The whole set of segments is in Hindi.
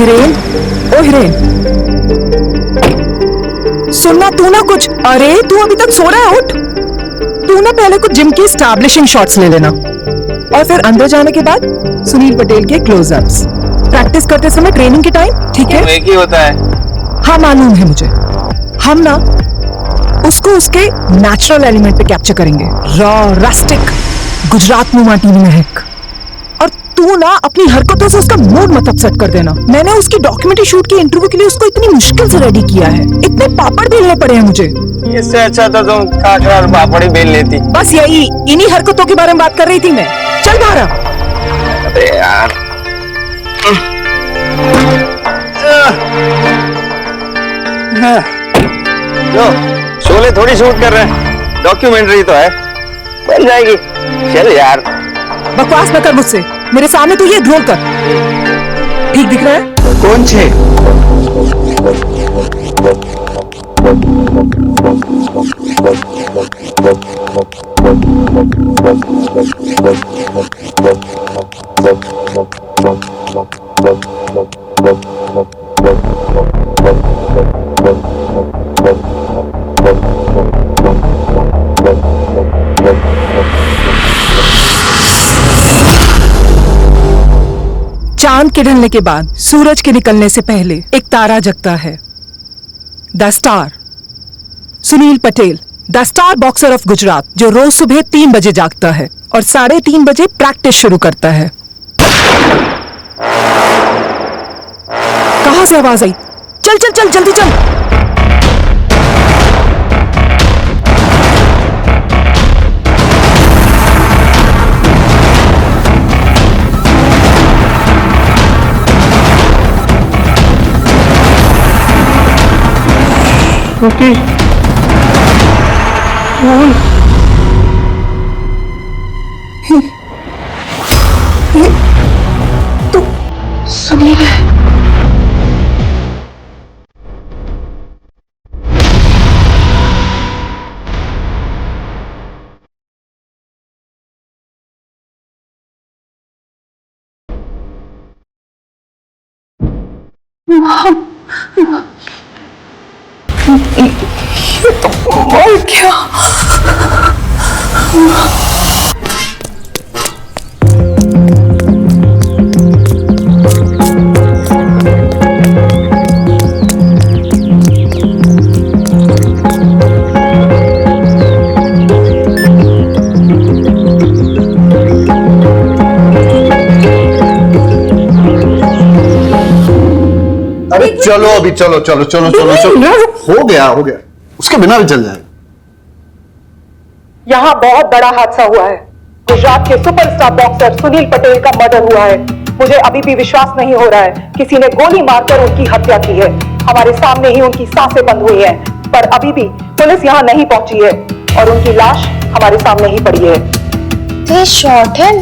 हिरेन, ओ हिरेन, सुनना तू ना कुछ। अरे तू अभी तक सो रहा है, उठ। तू ना पहले कुछ जिम की एस्टैब्लिशिंग शॉट्स ले लेना और फिर अंदर जाने के बाद सुनील पटेल के क्लोजअप्स। प्रैक्टिस करते समय ट्रेनिंग के टाइम, ठीक है? एक ही होता है। हाँ मालूम है मुझे। हम ना उसको उसके नेचुरल एलिमेंट पे कैप्चर करेंगे, रॉ, रस्टिक, गुजरात में माटी में महक। और तू ना अपनी हरकतों से उसका मूड मत अपसेट कर देना। मैंने उसकी डॉक्यूमेंट्री शूट की इंटरव्यू के लिए उसको इतनी मुश्किल से रेडी किया है, इतने पापड़ बेलने पड़े हैं मुझे। इससे अच्छा तो तुम खाखरा और पापड़ ही बेल लेती। बस यही, इन्हीं हरकतों के बारे में बात कर रही थी मैं। चल बाहर आ। अरे यार, लो शोले थोड़ी शूट कर रहे हैं, डॉक्यूमेंट्री तो है, बन जाएगी। चल यार, बकवास न कर मुझसे, मेरे सामने तो ये ढोल कर। ठीक दिख रहा है? कौन छे? चांद के ढलने के बाद सूरज के निकलने से पहले एक तारा जगता है, the star. Sunil Patel, the star boxer of Gujarat, जो रोज सुबह 3 बजे जागता है और 3:30 बजे प्रैक्टिस शुरू करता है। कहां से आवाज आई? चल चल चल, जल्दी चल। ओके, तू सुनील है? ये तो मर गया। अरे चलो अभी, चलो चलो चलो चलो चलो, हो गया, उसके बिना भी चल जाएगा। यहाँ बहुत बड़ा हादसा हुआ है। गुजरात के सुपरस्टार बॉक्सर सुनील पटेल का मर्डर हुआ है। मुझे अभी भी विश्वास नहीं हो रहा है, किसी ने गोली मारकर उनकी हत्या की है। हमारे सामने ही उनकी सांसें बंद हुई हैं, पर अभी भी पुलिस यहाँ नहीं पहुंची है और उनकी लाश हमारे सामने ही पड़ी है। They shot him?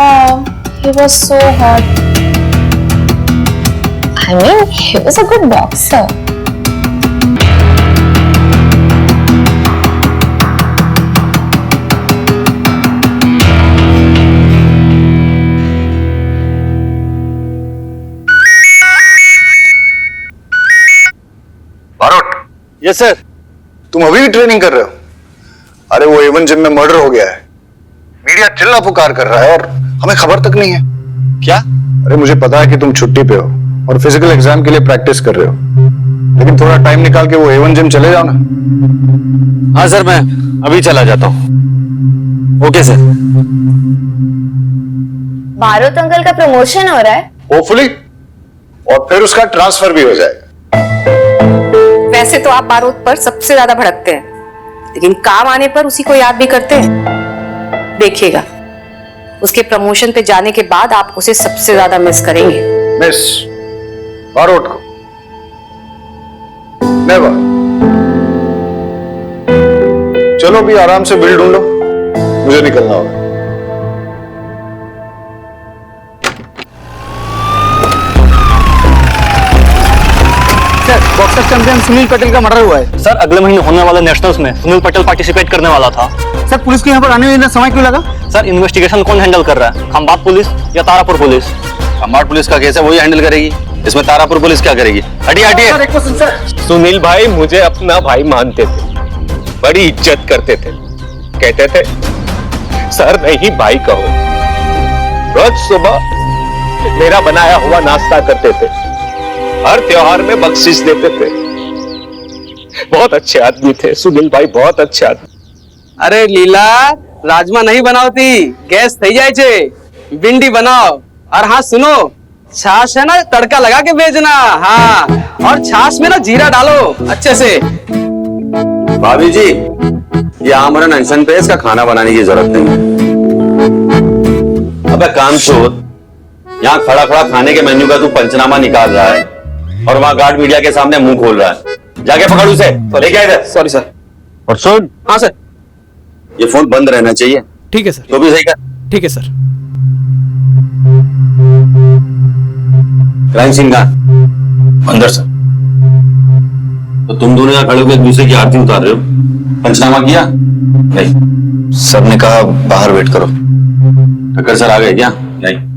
Oh, he was so hot. I mean, he was a good boxer. Yes sir. तुम अभी भी ट्रेनिंग कर रहे हो? अरे वो A1 जिम में मर्डर हो गया है, मीडिया चिल्ला पुकार कर रहा है और हमें खबर तक नहीं है। क्या? अरे मुझे पता है कि तुम छुट्टी पे हो और फिजिकल एग्जाम के लिए प्रैक्टिस कर रहे हो, लेकिन थोड़ा टाइम निकाल के वो A1 जिम चले जाओ ना। हाँ सर, मैं अभी चला जाता हूँ। Okay sir. बारोत अंकल का प्रमोशन हो रहा है। होपफुली, और फिर उसका ट्रांसफर भी हो जाएगा। वैसे तो आप बारूद पर सबसे ज्यादा भड़कते हैं, लेकिन काम आने पर उसी को याद भी करते हैं। देखिएगा, उसके प्रमोशन पे जाने के बाद आप उसे सबसे ज्यादा मिस करेंगे। मिस बारोट को? नेवर। चलो भी आराम से बिल ढूंढो, मुझे निकलना होगा। बॉक्सर चैंपियन सुनील पटेल का मर्डर हुआ है सर। अगले महीने होने वाले नेशनल्स में सुनील पटेल पार्टिसिपेट करने वाला था सर। पुलिस को यहाँ पर आने में इतना समय क्यों लगा सर? इन्वेस्टिगेशन कौन हैंडल कर रहा है, खंबात पुलिस या तारापुर पुलिस? खंबात पुलिस का केस है, वही हैंडल करेगी। इसमें तारापुर पुलिस क्या करेगी? हटिए हटिए। सुनील भाई मुझे अपना भाई मानते थे, बड़ी इज्जत करते थे, कहते थे सर नहीं भाई कहो। रोज सुबह मेरा बनाया हुआ नाश्ता करते थे, हर त्योहार में बख्शिश देते थे। बहुत अच्छे आदमी थे सुनील भाई, बहुत अच्छे आदमी। अरे लीला, राजमा नहीं बनावती, गैस थई जाए छे, भिंडी बनाओ। और हाँ सुनो, छाछ है ना तड़का लगा के भेजना। हाँ, और छाछ में ना जीरा डालो अच्छे से। भाभी जी, ये आमरन अनशन पे इसका खाना बनाने की जरूरत नहीं है। अबे कामचोर, यहाँ खड़ा खड़ा खाने के मेन्यू का तू पंचनामा निकाल रहा है और वहाँ गार्ड मीडिया के सामने मुंह खोल रहा है। जाके पकड़ उसे, लेके आए इधर। Sorry sir. और सुन, हाँ सर। ये फोन बंद रहना चाहिए। ठीक है सर। तो भी सही कर। ठीक है सर। क्राइम सीन का अंदर सर। तो तुम दोनों यहाँ खड़े होकर एक दूसरे की आरती उतार रहे हो, पंचनामा किया? नहीं, सर ने कहा बाहर वेट करो। ठक्कर सर आ गए क्या? नहीं।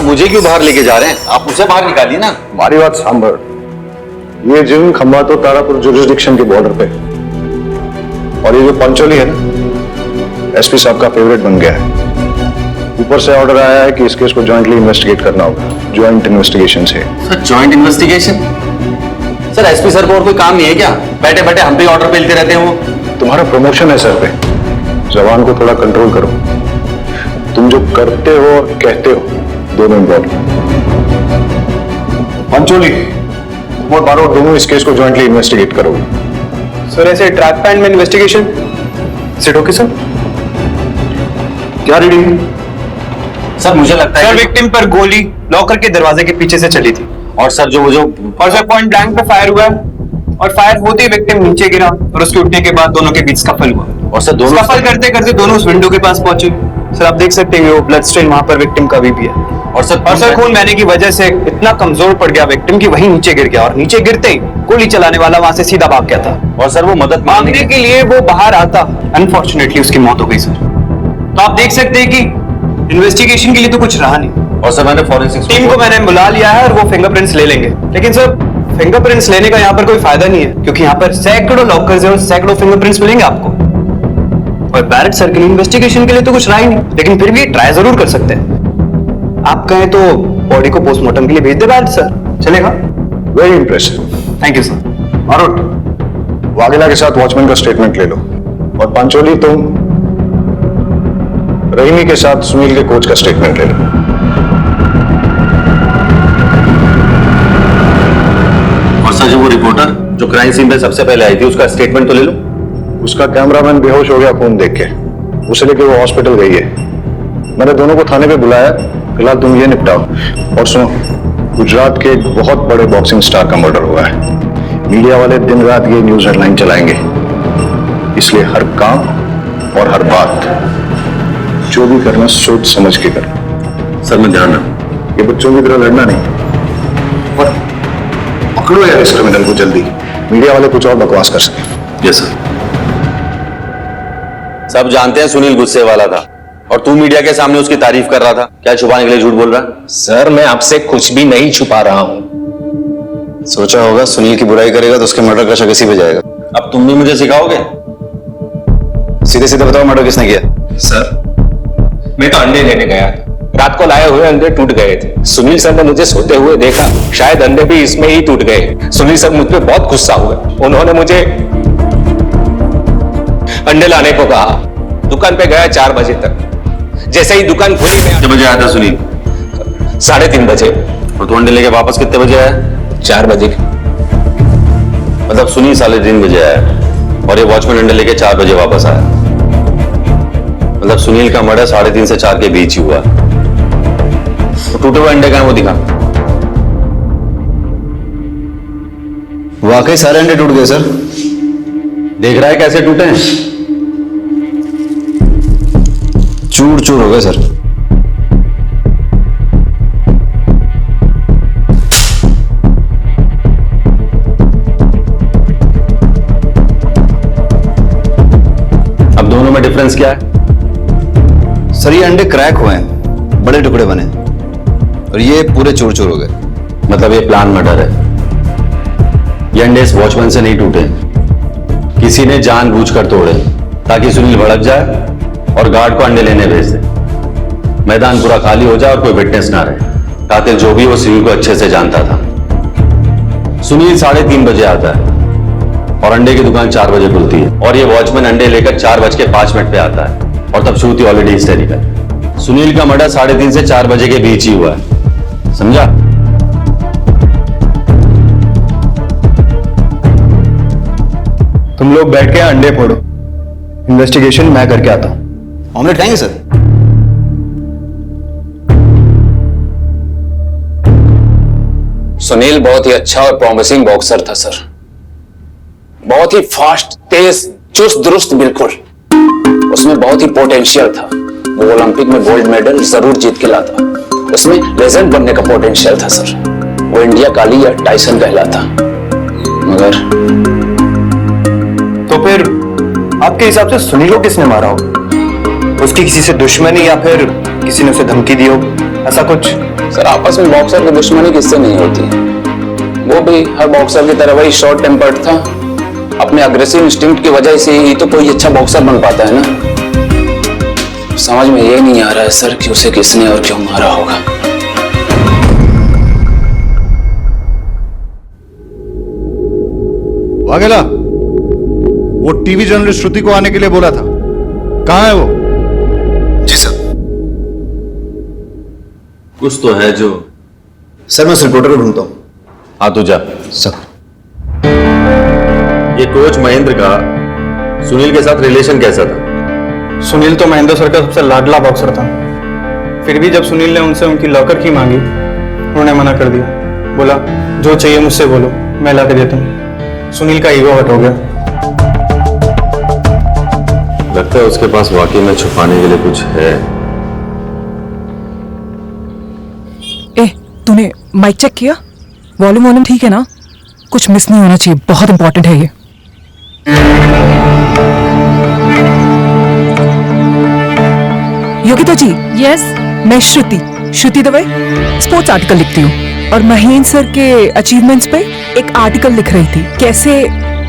मुझे क्यों बाहर लेके जा रहे हैं? आप उसे बाहर निकालिए ना। हमारी बात सांभर, ये जिन खंबातो तारापुर जुरिस्डिक्शन के बॉर्डर पे, और ये जो पंचोली है ना, एसपी साहब का फेवरेट बन गया है। ऊपर से ऑर्डर आया है कि इस केस को जॉइंटली इन्वेस्टिगेट करना होगा। जॉइंट इन्वेस्टिगेशन से। Sir joint investigation? Sir SP sir को और कोई काम नहीं है क्या? बैठे बैठे हम पे ऑर्डर मिलते रहते हैं वो। तुम्हारा प्रमोशन है सर पे, जबान को थोड़ा कंट्रोल करो। तुम जो करते हो और कहते हो दोनों इम्पोर्टेंट। पंचोली और बारोट दोनों इस केस को जॉइंटली इन्वेस्टिगेट करोगे। सर ऐसे ट्रैक पैन में इन्वेस्टिगेशन सिट ओके सर? क्या रीडिंग है? सर मुझे लगता है सर विक्टिम पर गोली लॉकर के दरवाजे के पीछे से चली थी। और सर जो और सर पॉइंट ब्लैंक पे फायर हुआ है और फायर होते ही विक्टिम नीचे गिरा और उसके उठने के बाद दोनों के बीच स्कफल हुआ। और सर दोनों स्कफल करते करते दोनों उस विंडो के पास पहुंचे। सर आप देख सकते हैं वो ब्लड स्टेन वहां पर विक्टिम का भी है। और सर खून बहने की वजह से इतना कमजोर पड़ गया विक्टिम कि वहीं नीचे गिर गया और नीचे गिरते ही गोली चलाने वाला वहां से सीधा भाग गया था। और सर वो मदद मांगने के लिए वो बाहर आता, अनफॉर्चुनेटली उसकी मौत हो गई सर। तो आप देख सकते हैं कि इन्वेस्टिगेशन के लिए तो कुछ रहा नहीं। और सर मैंने फॉरेंसिक टीम को मैंने बुला लिया है और वो फिंगरप्रिंट्स ले लेंगे। लेकिन सर फिंगरप्रिंट्स लेने का यहाँ पर कोई फायदा नहीं है क्योंकि यहाँ पर सैकड़ों लॉकर्स हैं और सैकड़ों फिंगरप्रिंट्स मिलेंगे आपको। और बैरेट सर के लिए इन्वेस्टिगेशन के लिए तो कुछ रहा ही नहीं, लेकिन फिर भी ट्राई जरूर कर सकते हैं। आप कहें तो बॉडी को पोस्टमार्टम के लिए भेज दे बैरेट सर, चलेगा? Very impressive, thank you sir. Marot, Vaghela के साथ वॉचमैन का स्टेटमेंट ले लो। और पंचोली तुम रहीमी के साथ सुनील के कोच का स्टेटमेंट ले लो। और सर जो वो रिपोर्टर जो क्राइम सीन पे सबसे पहले आई थी उसका स्टेटमेंट तो ले लो। उसका कैमरामैन बेहोश हो गया खून देख के, उसे लेके वो हॉस्पिटल गई है। मैंने दोनों को थाने पे बुलाया, फिलहाल तुम ये निपटाओ। और सुनो, गुजरात के एक बहुत बड़े बॉक्सिंग स्टार का मर्डर हुआ है। मीडिया वाले दिन रात ये न्यूज हेडलाइन चलाएंगे, इसलिए हर काम और हर बात जो भी करना सोच समझ के करो। सर मैं ध्यान रखूं। ये बच्चों की तरह लड़ना नहीं। और पकड़ो यार इस क्रिमिनल को जल्दी, मीडिया वाले कुछ और बकवास कर सके। Yes sir. सब जानते हैं सुनील गुस्से वाला था और तू मीडिया के सामने उसकी तारीफ कर रहा था। क्या छुपाने के लिए झूठ बोल रहा है? सर मैं आपसे कुछ भी नहीं छुपा रहा हूं। सोचा होगा सुनील की बुराई करेगा तो उसके मर्डर का शक इसी पे जाएगा। अब तुम भी मुझे सिखाओगे? सीधे सीधे बताओ, मर्डर किसने किया? सर मैं तो अंडे लेने गया था, रात को लाए हुए अंडे टूट गए थे। सुनील सर ने मुझे सोते हुए देखा, शायद अंडे भी इसमें ही टूट गए। सुनील सर मुझ पे बहुत गुस्सा हुए, उन्होंने मुझे अंडे लाने को कहा। दुकान पे गया 4 बजे तक। जैसे ही दुकान खुली मैं कितने बजे आया था सुनील? 3:30 बजे। और तू अंडे लेके वापस कितने बजे आया? 4 बजे। मतलब सुनील 3:30 बजे आया और ये वॉचमैन अंडे लेके 4 बजे वापस आया। मतलब सुनील का मर्डर 3:30 से 4 के बीच ही हुआ। तो टूटे हुए अंडे का है वो दिखा। वाकई सारे अंडे टूट गए सर। देख रहा है कैसे टूटे हैं? चूर चूर हो गए सर। अब दोनों में डिफरेंस क्या है? सर ये अंडे क्रैक हुए हैं, बड़े टुकड़े बने, और ये पूरे चूर चूर हो गए। मतलब ये प्लान मर्डर है। ये अंडे इस वॉचमैन से नहीं टूटे, किसी ने जानबूझकर तोड़े ताकि सुनील भड़क जाए और गार्ड को अंडे लेने भेज दे। मैदान पूरा खाली हो जाए और कोई विटनेस ना रहे। कातिल जो भी वो सुनील को अच्छे से जानता था। सुनील 3:30 बजे आता है और अंडे की दुकान 4 बजे खुलती है, और ये वॉचमैन अंडे लेकर 4:05 पे आता है, और तब श्रुति ऑलरेडी हिस्टेरिकल। सुनील का मर्डर 3:30 से 4 बजे के बीच ही हुआ है, समझा? तुम लोग बैठ के अंडे फोड़ो, इन्वेस्टिगेशन मैं करके आता हूं। ऑमलेट खाएंगे सर? सुनील बहुत ही अच्छा और प्रॉमिसिंग बॉक्सर था सर। बहुत ही फास्ट, तेज, चुस्त दुरुस्त, बिल्कुल। उसमें बहुत ही पोटेंशियल था। वो ओलंपिक में गोल्ड मेडल जरूर जीत के लाता। उसमें लेजेंड बनने का पोटेंशियल था सर। वो इंडिया काली या टाइसन कहलाता। मगर तो फिर आपके हिसाब से सुनील को किसने मारा हो? उसकी किसी से दुश्मनी या फिर किसी ने उसे धमकी दी हो, ऐसा कुछ? सर आपस में बॉक्सर की दुश्मनी किससे नहीं होती। वो भी हर बॉक्सर की तरह वही शॉर्ट टेम्पर्ड था। अपने अग्रेसिव इंस्टिंक्ट की वजह से ही तो कोई अच्छा बॉक्सर बन पाता है ना। समझ में ये नहीं आ रहा है सर कि उसे किसने और क्यों मारा होगा। वाघेला, वो टीवी जर्नलिस्ट श्रुति को आने के लिए बोला था, कहां है वो? जी सर। कुछ तो है जो। सर मैं उस रिपोर्टर को ढूंढता हूं। हाँ तू जा। सर ये कोच महेंद्र का सुनील के साथ रिलेशन कैसा था? सुनील तो महेंद्र सर का सबसे लाडला बॉक्सर था। फिर भी जब सुनील ने उनसे उनकी लॉकर की मांगी, उन्होंने मना कर दिया। बोला जो चाहिए मुझसे बोलो, मैं ला के देता हूँ। सुनील का ईगो हर्ट हो गया। लगता है उसके पास वाकई में छुपाने के लिए कुछ है। ए, तूने माइक चेक किया? वॉल्यूम ठीक है ना? कुछ मिस नहीं होना चाहिए, बहुत इंपॉर्टेंट है ये। योगिता जी। यस, मैं श्रुति दवे स्पोर्ट्स आर्टिकल लिखती हूँ, और महेंद्र सर के अचीवमेंट्स पे एक आर्टिकल लिख रही थी। कैसे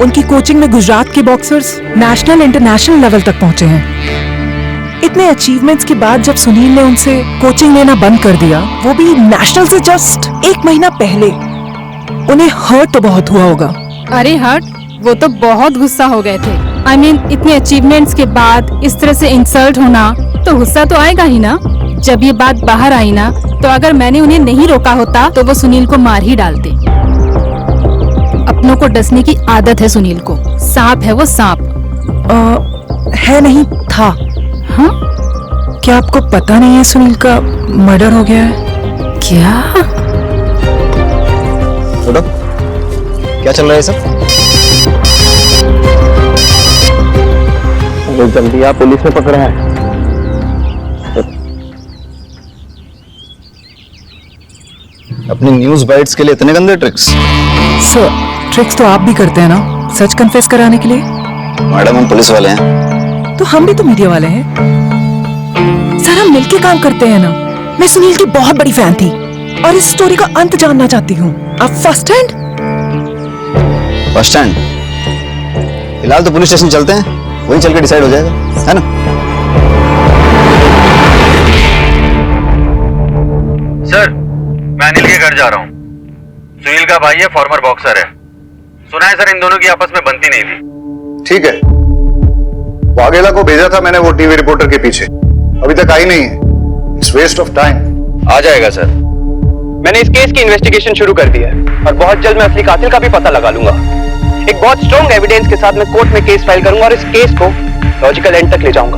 उनकी कोचिंग में गुजरात के बॉक्सर्स नेशनल इंटरनेशनल लेवल तक पहुंचे हैं। इतने अचीवमेंट्स के बाद जब सुनील ने उनसे कोचिंग लेना बंद कर दिया, वो भी नेशनल से जस्ट 1 महीना पहले, उन्हें हर्ट तो बहुत हुआ होगा। अरे हर्ट, वो तो बहुत गुस्सा हो गए थे। I mean, इतने अचीवमेंट्स के बाद इस तरह से इंसल्ट होना, तो गुस्सा तो आएगा ही ना। जब ये बात बाहर आई ना, तो अगर मैंने उन्हें नहीं रोका होता तो वो सुनील को मार ही डालते। अपनों को डसने की आदत है सुनील को। सांप है वो, सांप। है नहीं था। हाँ? क्या आपको पता नहीं है सुनील का मर्डर हो गया है? क्या? क्या चल रहा है सर? जल्दी आप, पुलिस ने पकड़ा है। अपनी न्यूज बाइट्स के लिए इतने गंदे ट्रिक्स? सर, ट्रिक्स तो आप भी करते हैं ना, सच कन्फेस कराने के लिए। मैडम हम पुलिस वाले हैं। तो हम भी तो मीडिया वाले हैं सर, हम मिलके काम करते हैं ना। मैं सुनील की बहुत बड़ी फैन थी और इस स्टोरी का अंत जानना चाहती हूँ। आप फर्स्ट हैंड? First hand? फिलहाल तो पुलिस स्टेशन चलते हैं, वहीं चल के डिसाइड हो जाएगा, है ना? सर, मैं अनिल के घर जा रहा हूँ। सुनील का भाई है, फॉर्मर बॉक्सर है। सुना है सर इन दोनों की आपस में बनती नहीं थी। ठीक है, वाघेला को भेजा था मैंने वो टीवी रिपोर्टर के पीछे, अभी तक आई नहीं है। It's waste of time. आ जाएगा सर। मैंने इस केस की इन्वेस्टिगेशन शुरू कर दी है और बहुत जल्द मैं असली कातिल का भी पता लगा लूंगा। एक बहुत स्ट्रॉन्ग एविडेंस के साथ मैं कोर्ट में केस फाइल करूंगा और इस केस को लॉजिकल एंड तक ले जाऊंगा।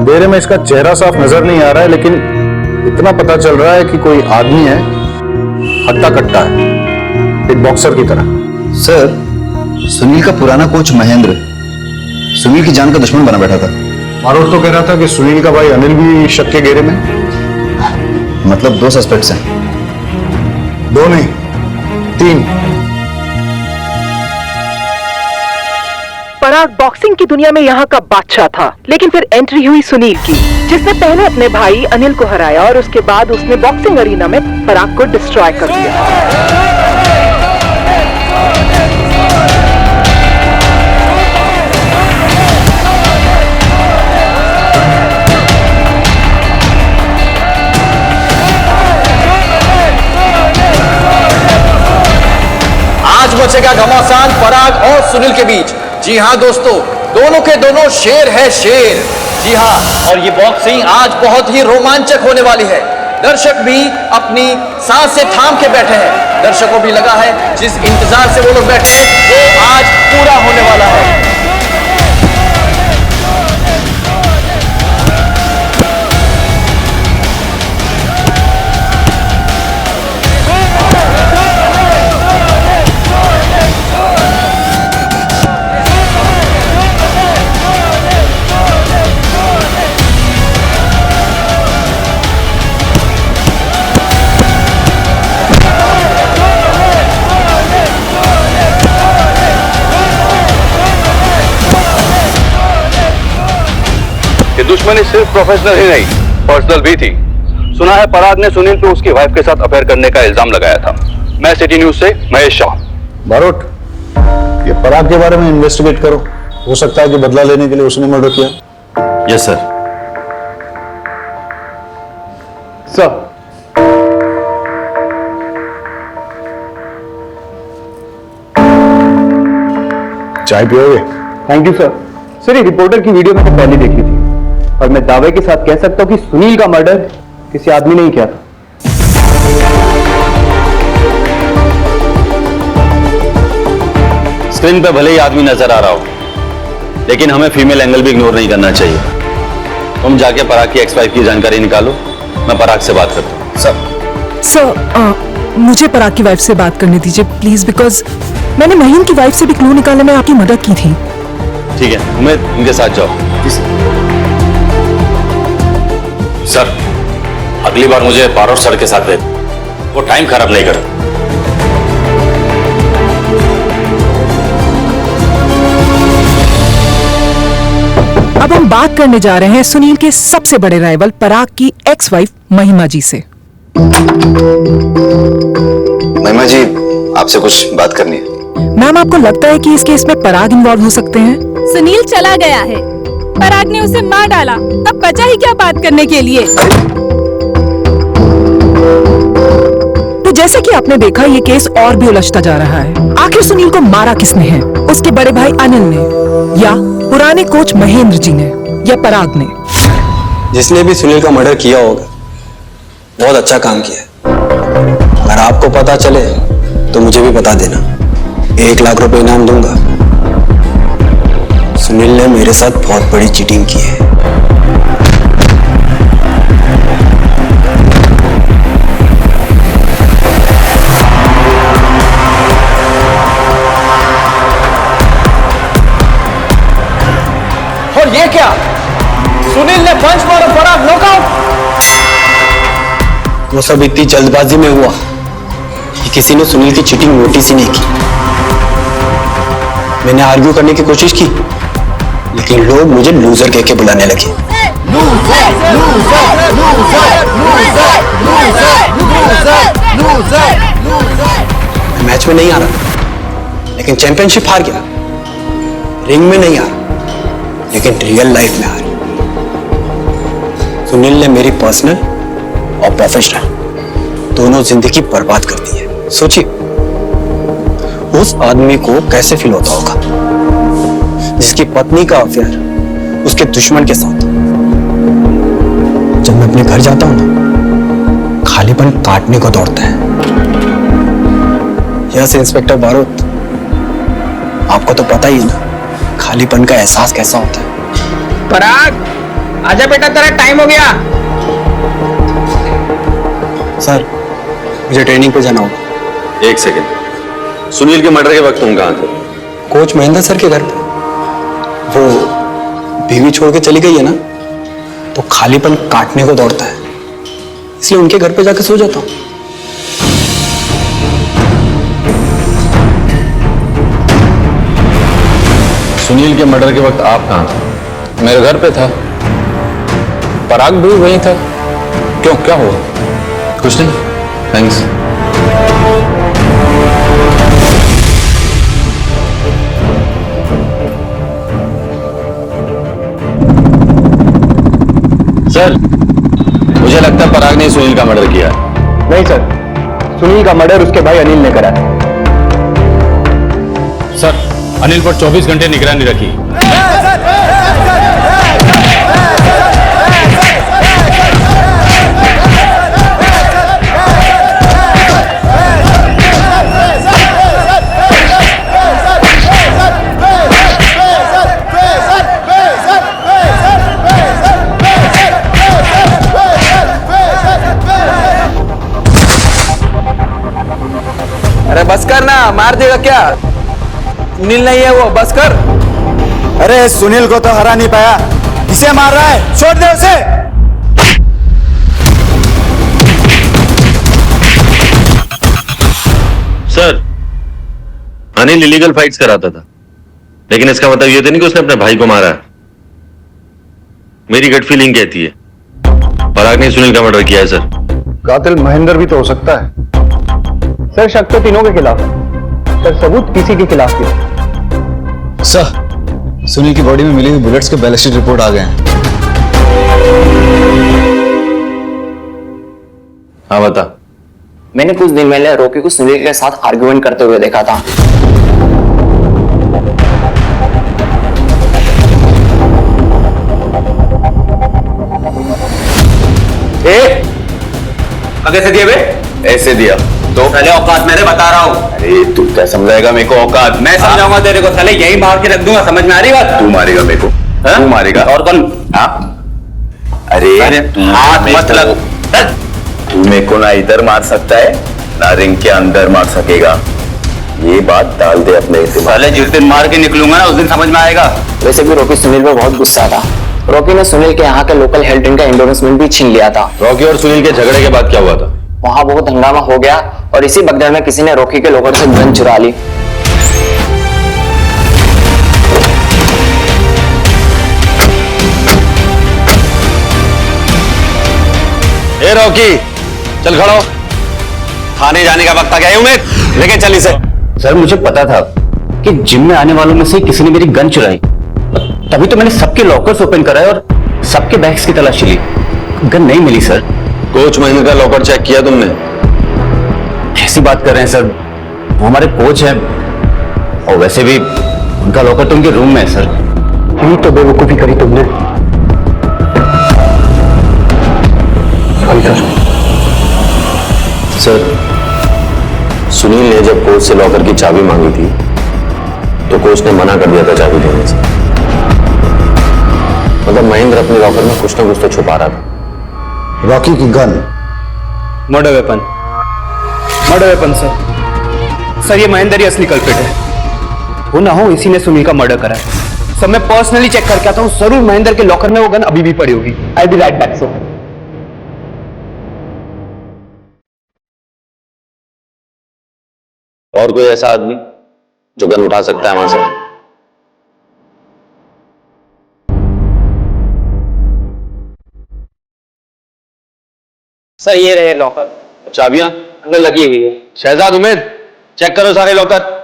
अंधेरे में इसका चेहरा साफ नजर नहीं आ रहा है, लेकिन इतना पता चल रहा है कि कोई आदमी है, हट्टा कट्टा है, एक बॉक्सर की तरह। सर, सुनील का पुराना कोच महेंद्र सुनील की जान का दुश्मन बना बैठा था। मारोट तो कह रहा था कि सुनील का भाई अनिल भी शक के घेरे में। मतलब 2 सस्पेक्ट्स हैं। 2 नहीं, 3। पराग बॉक्सिंग की दुनिया में यहाँ का बादशाह था, लेकिन फिर एंट्री हुई सुनील की, जिसने पहले अपने भाई अनिल को हराया और उसके बाद उसने बॉक्सिंग अरीना में पराग को डिस्ट्रॉय कर दिया। आज मचेगा घमासान पराग और सुनील के बीच। जी हाँ दोस्तों, दोनों के दोनों शेर है शेर। जी हाँ, और ये बॉक्सिंग आज बहुत ही रोमांचक होने वाली है। दर्शक भी अपनी सांस से थाम के बैठे हैं। दर्शकों भी लगा है जिस इंतजार से वो लोग बैठे हैं वो आज पूरा होने वाला है। दुश्मनी सिर्फ प्रोफेशनल ही नहीं, पर्सनल भी थी। सुना है पराग ने सुनील पे उसकी वाइफ के साथ अफेयर करने का इल्जाम लगाया था। मैं सिटी न्यूज से महेश शाह। मारोट, ये पराग के बारे में इन्वेस्टिगेट करो। हो सकता है कि बदला लेने के लिए उसने मर्डर किया। Yes sir. सर, चाय पियोगे? Thank you sir. सर, ये रिपोर्टर की वीडियो मैंने पहले देखी थी और मैं दावे के साथ कह सकता हूं कि सुनील का मर्डर किसी आदमी ने ही किया था। स्क्रीन पे भले ही आदमी नजर आ रहा हो, लेकिन हमें फीमेल एंगल भी इग्नोर नहीं करना चाहिए। तुम जाके पराग की एक्स-वाइफ की जानकारी निकालो, मैं पराग से बात करता हूँ। सर, मुझे पराग की वाइफ से बात करने दीजिए प्लीज, बिकॉज मैंने महीन की वाइफ से भी क्लू निकालने में आपकी मदद की थी। ठीक है, उमेद इनके साथ जाओ। सर, अगली बार मुझे पारोट सर के साथ भेज, वो टाइम खराब नहीं कर। अब हम बात करने जा रहे हैं सुनील के सबसे बड़े राइवल पराग की एक्स वाइफ महिमा जी से। महिमा जी, आपसे कुछ बात करनी है। मैम, आपको लगता है कि इस केस में पराग इन्वॉल्व हो सकते हैं? सुनील चला गया है, पराग ने उसे मार डाला, तब बचा ही क्या बात करने के लिए। तो जैसे कि आपने देखा, ये केस और भी उलझता जा रहा है। आखिर सुनील को मारा किसने है? उसके बड़े भाई अनिल ने, या पुराने कोच महेंद्र जी ने, या पराग ने? जिसने भी सुनील का मर्डर किया होगा बहुत अच्छा काम किया। अगर आपको पता चले तो मुझे भी बता देना, 1 लाख रुपए इनाम दूंगा। सुनील ने मेरे साथ बहुत बड़ी चीटिंग की है। और ये क्या? सुनील ने पंच मारा, पराग नॉकआउट। वो सब इतनी जल्दबाजी में हुआ कि किसी ने सुनील की चीटिंग नोटिस ही नहीं की। मैंने आर्ग्यू करने की कोशिश की, लेकिन लोग मुझे लूजर कह के बुलाने लगे। मैं मैच में नहीं आ रहा, लेकिन चैंपियनशिप हार गया। रिंग में नहीं आ रहा, लेकिन रियल लाइफ में आ रहा। सुनील ने मेरी पर्सनल और प्रोफेशनल दोनों जिंदगी बर्बाद कर दी है। सोचिए उस आदमी को कैसे फील होता होगा जिसकी पत्नी का अफेयर उसके दुश्मन के साथ। जब मैं अपने घर जाता हूं ना, खालीपन काटने को दौड़ता है। यस इंस्पेक्टर बारूद, आपको तो पता ही है ना खालीपन का एहसास कैसा होता है। पराग, आजा बेटा, तेरा टाइम हो गया। सर मुझे ट्रेनिंग पे जाना होगा। एक सेकंड, सुनील के मर्डर के वक्त तुम कहाँ थे? कोच महेंद्र सर के घर पे। वो बीवी छोड़ के चली गई है ना, तो खालीपन काटने को दौड़ता है, इसलिए उनके घर पे जाके सो जाता हूँ। सुनील के मर्डर के वक्त आप कहाँ थे? मेरे घर पे था। पराग भी वहीं था। क्यों, क्या हुआ? कुछ नहीं, थैंक्स। सर, मुझे लगता है पराग ने सुनील का मर्डर किया है। नहीं सर, सुनील का मर्डर उसके भाई अनिल ने करा है। सर, अनिल पर 24 घंटे निगरानी रखी। अरे बस कर ना, मार देगा क्या? सुनील नहीं है वो, बस कर। अरे सुनील को तो हरा नहीं पाया, इसे मार रहा है, छोड़ दे उसे। सर, अनिल इलीगल फाइट्स कराता था, लेकिन इसका मतलब ये तो नहीं कि उसने अपने भाई को मारा है। मेरी गट फीलिंग कहती है पराग ने सुनील का मर्डर किया है सर। कातिल महेंद्र भी तो हो सकता है। सर शक तो तीनों के खिलाफ है, सर सबूत किसी के खिलाफ नहीं। सर, सुनील की बॉडी में मिली हुई बुलेट्स के बैलिस्टिक रिपोर्ट आ गए हैं। हाँ बता। मैंने कुछ दिन पहले रॉकी को सुनील के साथ आर्गुमेंट करते हुए देखा था। कैसे दिए बे? ऐसे दिया तो पहले औकात मैंने बता रहा हूँ। अरे तू क्या समझाएगा मेरे को औकात? मैं समझाऊंगा तेरे को, साले यही मार के रख दूंगा, समझ में आ रही बात? तू मारेगा मेरे को? तू मारेगा? और कौन? हाँ? अरे हाथ मत लग। तू मेरे को ना इधर मार सकता है ना रिंग के अंदर मार सकेगा, ये बात डाल दे अपने दिमाग। साले जिस दिन मार के निकलूंगा ना, उस दिन समझ में आएगा। वैसे भी रॉकी सुनील पर बहुत गुस्सा था। रॉकी ने सुनील के यहाँ के लोकल हेल्थ ड्रिंक का एंडोर्समेंट भी छीन लिया था। रॉकी और सुनील के झगड़े के बाद क्या हुआ था? वहां बहुत हंगामा हो गया और इसी भगदड़ में किसी ने रॉकी के लॉकर से गन चुरा ली। ए रॉकी, चल खड़ो, थाने जाने का वक्त आ गया है। उमेद लेके चल इसे। सर, मुझे पता था कि जिम में आने वालों में से किसी ने मेरी गन चुराई, तभी तो मैंने सबके लॉकर्स ओपन कराए और सबके बैग्स की तलाशी ली। गन नहीं मिली सर। कोच महेंद्र का लॉकर चेक किया तुमने? ऐसी बात कर रहे हैं सर, वो हमारे कोच हैं और वैसे भी उनका लॉकर तो उनके रूम में है सर। यही तो बेवकूफी करी तुमने। सर, सुनील ने जब कोच से लॉकर की चाबी मांगी थी तो कोच ने मना कर दिया था चाबी देने से। मतलब महेंद्र अपने लॉकर में कुछ ना कुछ तो छुपा रहा था। रॉकी की gun murder weapon. Murder weapon sir. Sir ये महेंद्र ही असली कल्प्रिट है। हो ना हो इसी ने सुनील का मर्डर करा है। सर मैं पर्सनली चेक करके आता हूँ, जरूर महेंद्र के लॉकर में वो गन अभी भी पड़ी होगी। आई बी राइट बैक सर। और कोई ऐसा आदमी जो गन उठा सकता है वहां से? सर ये रहे लॉकर। चाबियां अंदर लगी हुई है। शहजाद उमेद, चेक करो सारे लॉकर।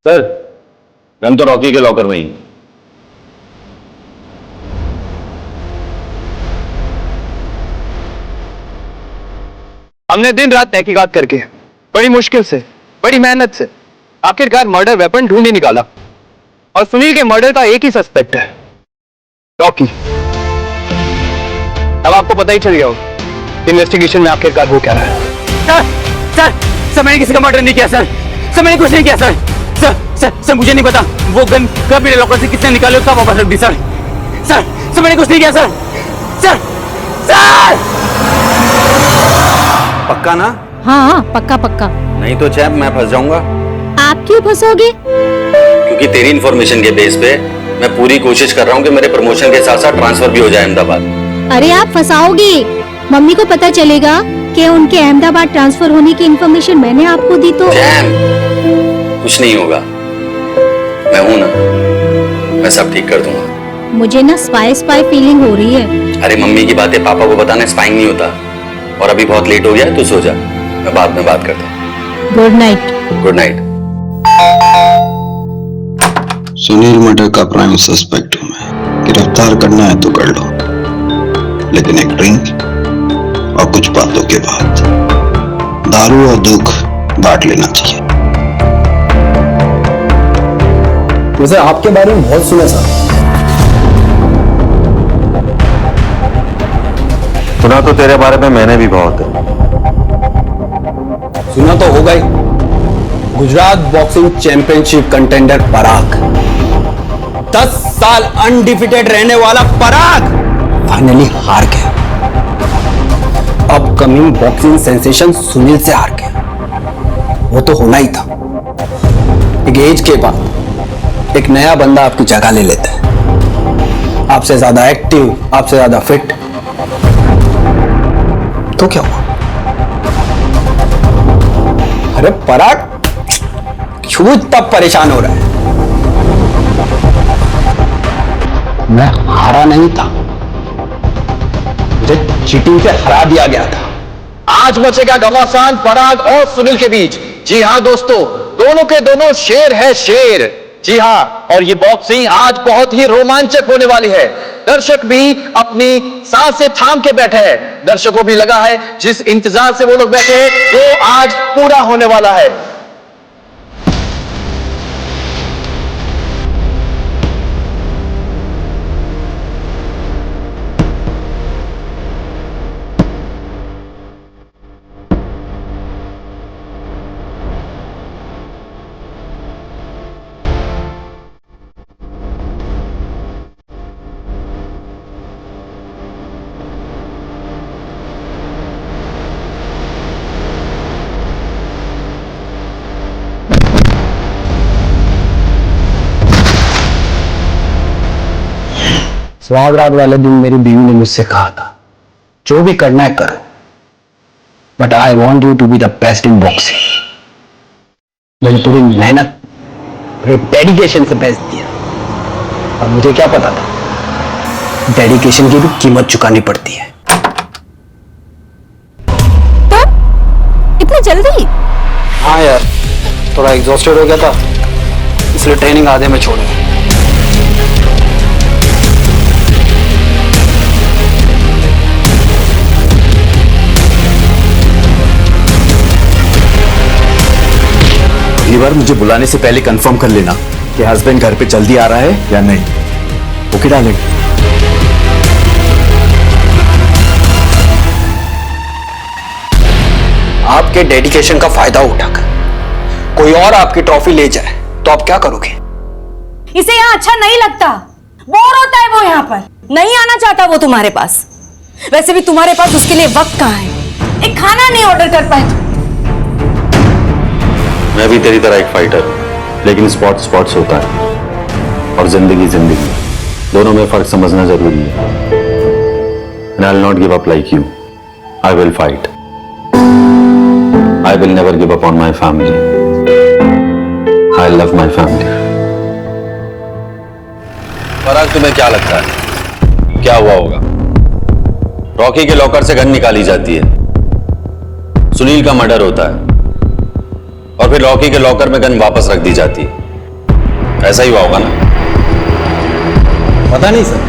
सर, गन तो रॉकी के लॉकर में ही। हमने दिन रात तहकीकात करके बड़ी मुश्किल से, बड़ी मेहनत से आखिरकार मर्डर वेपन ढूंढ ही निकाला और सुनील के मर्डर का एक ही सस्पेक्ट है, रॉकी। अब आपको पता ही चल गया होगा इन्वेस्टिगेशन में आखिरकार हो क्या रहा है। सर मैंने किसी का मर्डर नहीं किया सर मैंने कुछ नहीं किया सर मुझे नहीं पता वो गन कब मेरे लॉकर से किसने निकाले कब वापस रख दी सर मैंने कुछ नहीं किया सर पक्का ना? हाँ पक्का पक्का। नहीं तो चैप मैं फंस जाऊंगा। आप क्यों फंसोगे? क्योंकि तेरी इन्फॉर्मेशन के बेस पे मैं पूरी कोशिश कर रहा हूँ कि मेरे प्रमोशन के साथ साथ ट्रांसफर भी हो जाए अहमदाबाद। अरे आप फंसाओगे, मम्मी को पता चलेगा कि उनके अहमदाबाद ट्रांसफर होने की इन्फॉर्मेशन मैंने आपको दी तो। कुछ नहीं होगा, मैं हूं ना, मैं सब ठीक कर दूंगा। मुझे ना स्पाई फीलिंग हो रही है। अरे मम्मी की बातें पापा को बताना स्पाइंग नहीं होता। और अभी बहुत लेट हो गया, तू सो जा, मैं बाद में बात करता हूँ। Good night. Good night. Sunil murder का प्राइम सस्पेक्ट हूं मैं। गिरफ्तार करना है तो कर लो, लेकिन एक ड्रिंक और कुछ बातों के बाद दारू और दुख बांट लेना चाहिए। वैसे आपके बारे में बहुत सुना सर। सुना तो तेरे बारे में मैंने भी बहुत है। सुना तो होगा ही। गुजरात बॉक्सिंग चैंपियनशिप कंटेंडर पराग, 10 साल अनडिफिटेड रहने वाला पराग फाइनली हार गया। अपकमिंग बॉक्सिंग सेंसेशन सुनील से हार गया। वो तो होना ही था। एक एज के बाद एक नया बंदा आपकी जगह ले लेता है, आपसे ज्यादा एक्टिव, आपसे ज्यादा फिट। तो क्या हुआ? अरे पराग क्यों इतना परेशान हो रहा है? मैं हारा नहीं था, मुझे चीटिंग से हरा दिया गया था। आज मचेगा घमासान पराग और सुनील के बीच। जी हां दोस्तों, दोनों के दोनों शेर है शेर। जी हां, और ये बॉक्सिंग आज बहुत ही रोमांचक होने वाली है। दर्शक भी अपनी सांसें थाम के बैठे हैं। दर्शकों भी लगा है जिस इंतजार से वो लोग बैठे हैं वो आज पूरा होने वाला है। स्वागरात वाले दिन मेरी बीवी ने मुझसे कहा था, जो भी करना है करो, but I want you to be the best in boxing. मैंने पूरी मेहनत, पूरे डेडिकेशन से बेस्ट दिया। और मुझे क्या पता था डेडिकेशन की भी कीमत चुकानी पड़ती है। तो इतनी जल्दी? हाँ यार, थोड़ा एग्जॉस्टेड हो गया था, इसलिए ट्रेनिंग आधे में छोड़ दिया। अगली बार मुझे बुलाने से पहले कंफर्म कर लेना कि हस्बैंड घर पे जल्दी आ रहा है या नहीं। Okay darling? आपके डेडिकेशन का फायदा उठाकर कोई और आपकी ट्रॉफी ले जाए तो आप क्या करोगे? इसे यहाँ अच्छा नहीं लगता, बोर होता है वो यहाँ पर, नहीं आना चाहता वो तुम्हारे पास। वैसे भी तुम्हारे पास उसके लिए वक्त कहाँ है, एक खाना नहीं ऑर्डर कर पाए तुम। मैं भी तेरी तरह एक फाइटर, लेकिन स्पोर्ट्स होता है और जिंदगी जिंदगी, दोनों में फर्क समझना जरूरी है। And I'll not give up like you. I will fight. I will never give up on my family. I love my family. पराग, तुम्हें क्या लगता है क्या हुआ होगा? रॉकी के लॉकर से गन निकाली जाती है, सुनील का मर्डर होता है और फिर रॉकी के लॉकर में गन वापस रख दी जाती है। ऐसा ही हुआ होगा ना? पता नहीं सर।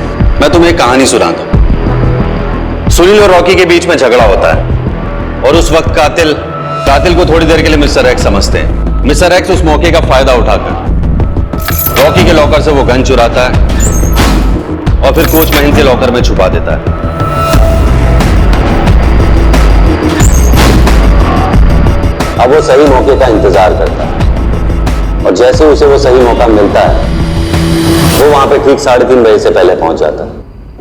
मैं तुम्हें एक कहानी सुनाता हूं। सुनील और रॉकी के बीच में झगड़ा होता है और उस वक्त कातिल को थोड़ी देर के लिए मिस्टर एक्स समझते हैं। मिस्टर एक्स उस मौके का फायदा उठाकर रॉकी के लॉकर से वो गन चुराता है और फिर कोच महेंद्र के लॉकर में छुपा देता है। अब वो सही मौके का इंतजार करता है और जैसे उसे वो सही मौका मिलता है वो वहां पे ठीक 3:30 बजे से पहले पहुंच जाता है।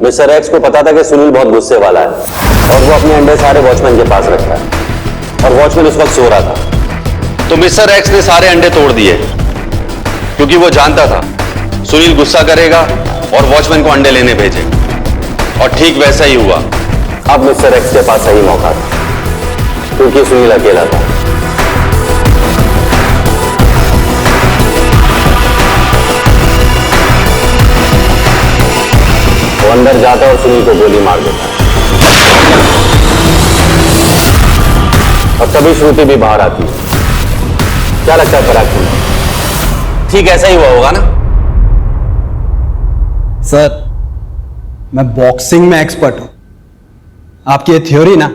मिस्टर एक्स को पता था कि सुनील बहुत गुस्से वाला है और वो अपने अंडे सारे वॉचमैन के पास रखता है और वॉचमैन उस वक्त सो रहा था। तो मिस्टर एक्स ने सारे अंडे तोड़ दिए क्योंकि वो जानता था सुनील गुस्सा करेगा और वॉचमैन को अंडे लेने भेजे और ठीक वैसा ही हुआ। अब मिस्टर एक्स के पास सही मौका था क्योंकि सुनील अकेला था। वो अंदर जाता और सुनील को गोली मार देता और तभी श्रुति भी बाहर आती है। क्या लगता है पराग तुम्हें? ठीक ऐसा ही हुआ होगा ना? सर, मैं बॉक्सिंग में एक्सपर्ट हूं। आपकी ये थ्योरी ना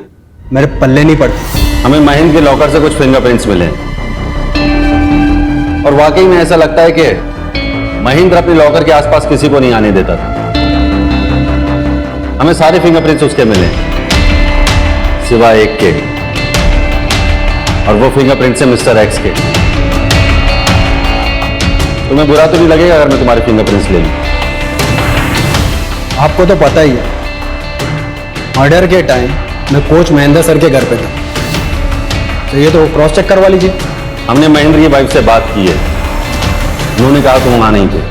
मेरे पल्ले नहीं पड़ती। हमें महेंद्र के लॉकर से कुछ फिंगरप्रिंट्स मिले और वाकई में ऐसा लगता है कि महेंद्र अपने लॉकर के आसपास किसी को नहीं आने देता था। हमें सारे फिंगरप्रिंट्स उसके मिले सिवाय एक के, और वो फिंगरप्रिंट्स है मिस्टर एक्स के। तुम्हें बुरा तो नहीं लगेगा अगर मैं तुम्हारे फिंगरप्रिंट्स ले लूं? आपको तो पता ही है, मर्डर के टाइम मैं कोच महेंद्र सर के घर पे था, तो ये तो क्रॉस चेक करवा लीजिए। हमने महेंद्र की वाइफ से बात की है, उन्होंने कहा तुम वहां नहीं थे।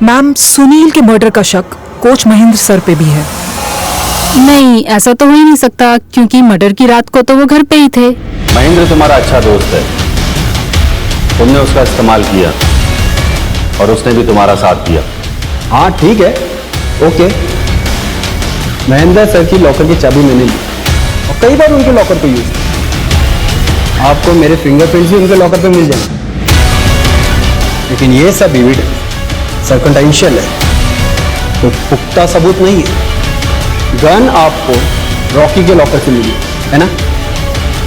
मैम, सुनील के मर्डर का शक कोच महेंद्र सर पे भी है। नहीं, ऐसा तो हो ही नहीं सकता क्योंकि मर्डर की रात को तो वो घर पे ही थे। महेंद्र तुम्हारा अच्छा दोस्त है, तुमने उसका इस्तेमाल किया और उसने भी तुम्हारा साथ दिया। हाँ ठीक है, ओके। महेंद्र सर की लॉकर की चाबी मैंने ली और कई बार उनके लॉकर पे यूज किया। आपको मेरे फिंगरप्रिंट्स भी उनके लॉकर पे मिल जाएंगे, लेकिन ये सब एविडेंस सर्कमस्टेंशियल है, तो पुख्ता सबूत नहीं है। गन आपको रॉकी के लॉकर से मिली है ना?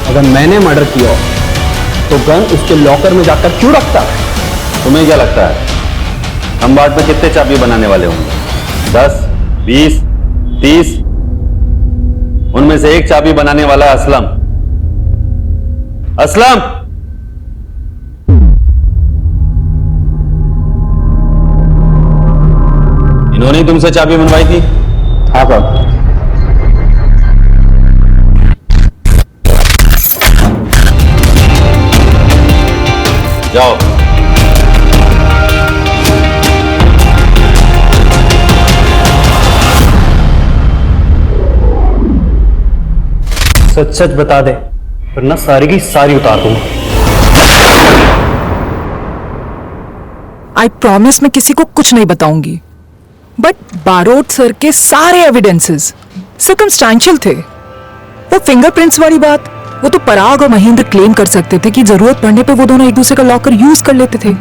अगर मैंने मर्डर किया तो गन उसके लॉकर में जाकर क्यों रखता? तुम्हें क्या लगता है हम बाद में कितने चाबी बनाने वाले होंगे? 10, 20, 30? उनमें से एक चाबी बनाने वाला है असलम। असलम, इन्होंने तुमसे चाबी बनवाई थी? हाँ बाबा। जाओ। सच सच बता दे वरना सारी की सारी उतार दूंगा। आई प्रॉमिस मैं किसी को कुछ नहीं बताऊंगी, बट बारोट सर के सारे एविडेंसेस सर्कमस्टेंशियल थे। वो फिंगरप्रिंट्स वाली बात वो तो पराग और महेंद्र क्लेम कर सकते थे कि जरूरत पड़ने पे वो दोनों एक दूसरे का लॉकर यूज कर लेते थे।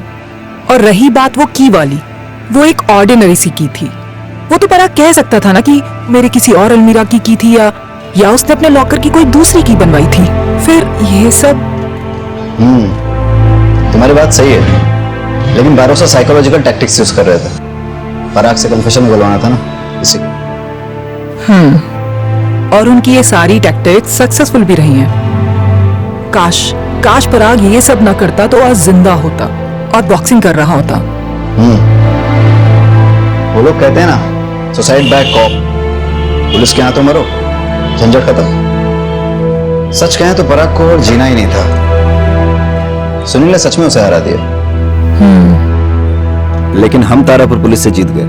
और रही बात वो की वाली, वो एक ऑर्डिनरी सी की थी। वो तो पराग कह सकता था ना कि मेरे किसी और अलमीरा की थी या उसने अपने लॉकर की कोई दूसरी की बनवाई थी। फिर ये सब तुम्हारी बात सही है, लेकिन भरोसा साइकोलॉजिकल टैक्टिक्स यूज कर रहे थे। पराग से कन्फेशन निकलवाना था ना इसी। और उनकी ये सारी टैक्टिक्स सक्सेसफुल भी रही हैं। काश पराग ये सब ना करता तो आज जिंदा होता और बॉक्सिंग कर रहा होता। वो लोग कहते हैं ना, सुसाइड बाय कॉप, पुलिस के हाथों मरो, झंझट खत्म। सच कहें तो पराग को और जीना ही नहीं था। सुनील ने सच में उसे हरा दिया। लेकिन हम तारापुर पुलिस से जीत गए।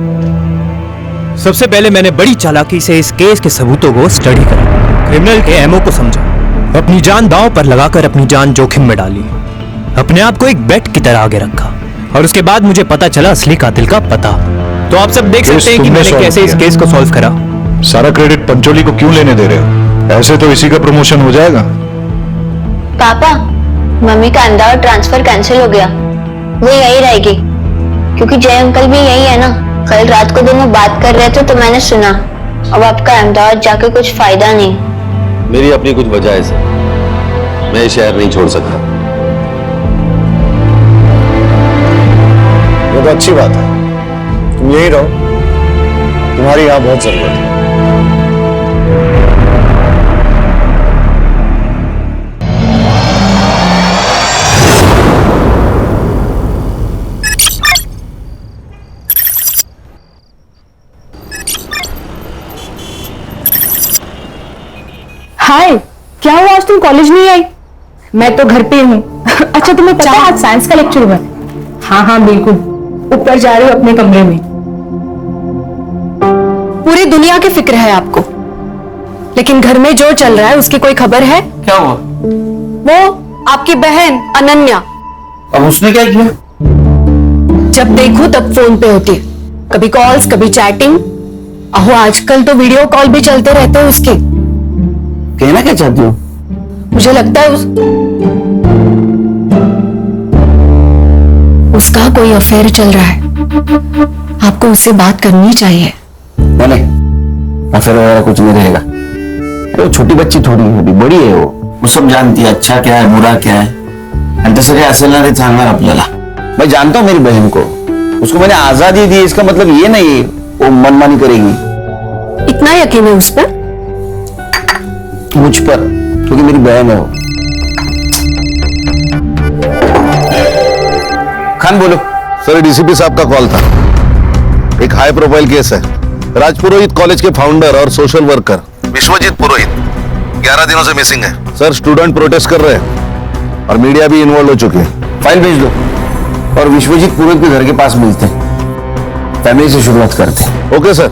सबसे पहले मैंने बड़ी चालाकी से इस केस के सबूतों को स्टडी करा, क्रिमिनल के एमओ को समझा, अपनी जान दांव पर लगाकर अपनी जान जोखिम में डाली, अपने आप को एक बेट की तरह आगे रखा, और उसके बाद मुझे पता चला असली कातिल का पता। तो आप सब देख सकते हैं कि मैंने कैसे इस केस को सॉल्व करा। सारा क्रेडिट पंचोली को क्यों लेने दे रहे हो? ऐसे तो इसी का प्रमोशन हो जाएगा। पापा, मम्मी का अहमदाबाद ट्रांसफर कैंसिल हो गया, वो यही रहेगी क्योंकि जय अंकल भी यही है ना। कल रात को दोनों बात कर रहे थे तो मैंने सुना। अब आपका अहमदाबाद जाके कुछ फायदा नहीं। मेरी अपनी कुछ वजह है सर। मैं ये शहर नहीं छोड़ सकता। ये तो अच्छी बात है, तुम यही रहो, तुम्हारी यहां बहुत जरूरत है। हाय, क्या हुआ आज तुम कॉलेज नहीं आई? मैं तो घर पे हूँ। अच्छा तुम्हें पता है आज साइंस का लेक्चर हुआ है? हाँ हाँ बिल्कुल, ऊपर जा रहे हो अपने कमरे में। पूरी दुनिया की फिक्र है आपको, लेकिन घर में जो चल रहा है उसकी कोई खबर है? क्या हुआ? वो आपकी बहन अनन्या। अब उसने क्या किया? जब देखो तब फोन पे होती है, कभी कॉल्स कभी चैटिंग। अहो आजकल तो वीडियो कॉल भी चलते रहते हैं उसके। कहना क्या चाहती हो? मुझे लगता है उसका कोई अफेयर चल रहा है, आपको उससे बात करनी चाहिए। नहीं, अफेयर वगैरह कुछ नहीं रहेगा। वो छोटी बच्ची थोड़ी है, अभी बड़ी है, वो सब जानती है अच्छा क्या है बुरा क्या है। आणि तसं काही असेल ना ते सांगणार आपल्याला। मैं जानता हूँ मेरी बहन को, उसको मैंने आजादी दी, इसका मतलब ये नहीं वो मनमानी करेगी। इतना यकीन है उस पर? मुझ पर, क्योंकि मेरी बहन है वो। खान बोलो। सर, डीसीपी साहब का कॉल था। एक हाई प्रोफाइल केस है। राजपुरोहित कॉलेज के फाउंडर और सोशल वर्कर विश्वजीत पुरोहित 11 दिनों से मिसिंग है। सर, स्टूडेंट प्रोटेस्ट कर रहे हैं और मीडिया भी इन्वॉल्व हो चुकी है। फाइल भेज दो और विश्वजीत पुरोहित के घर के पास मिलते हैं, फैमिली से शुरुआत करते हैं। Okay sir.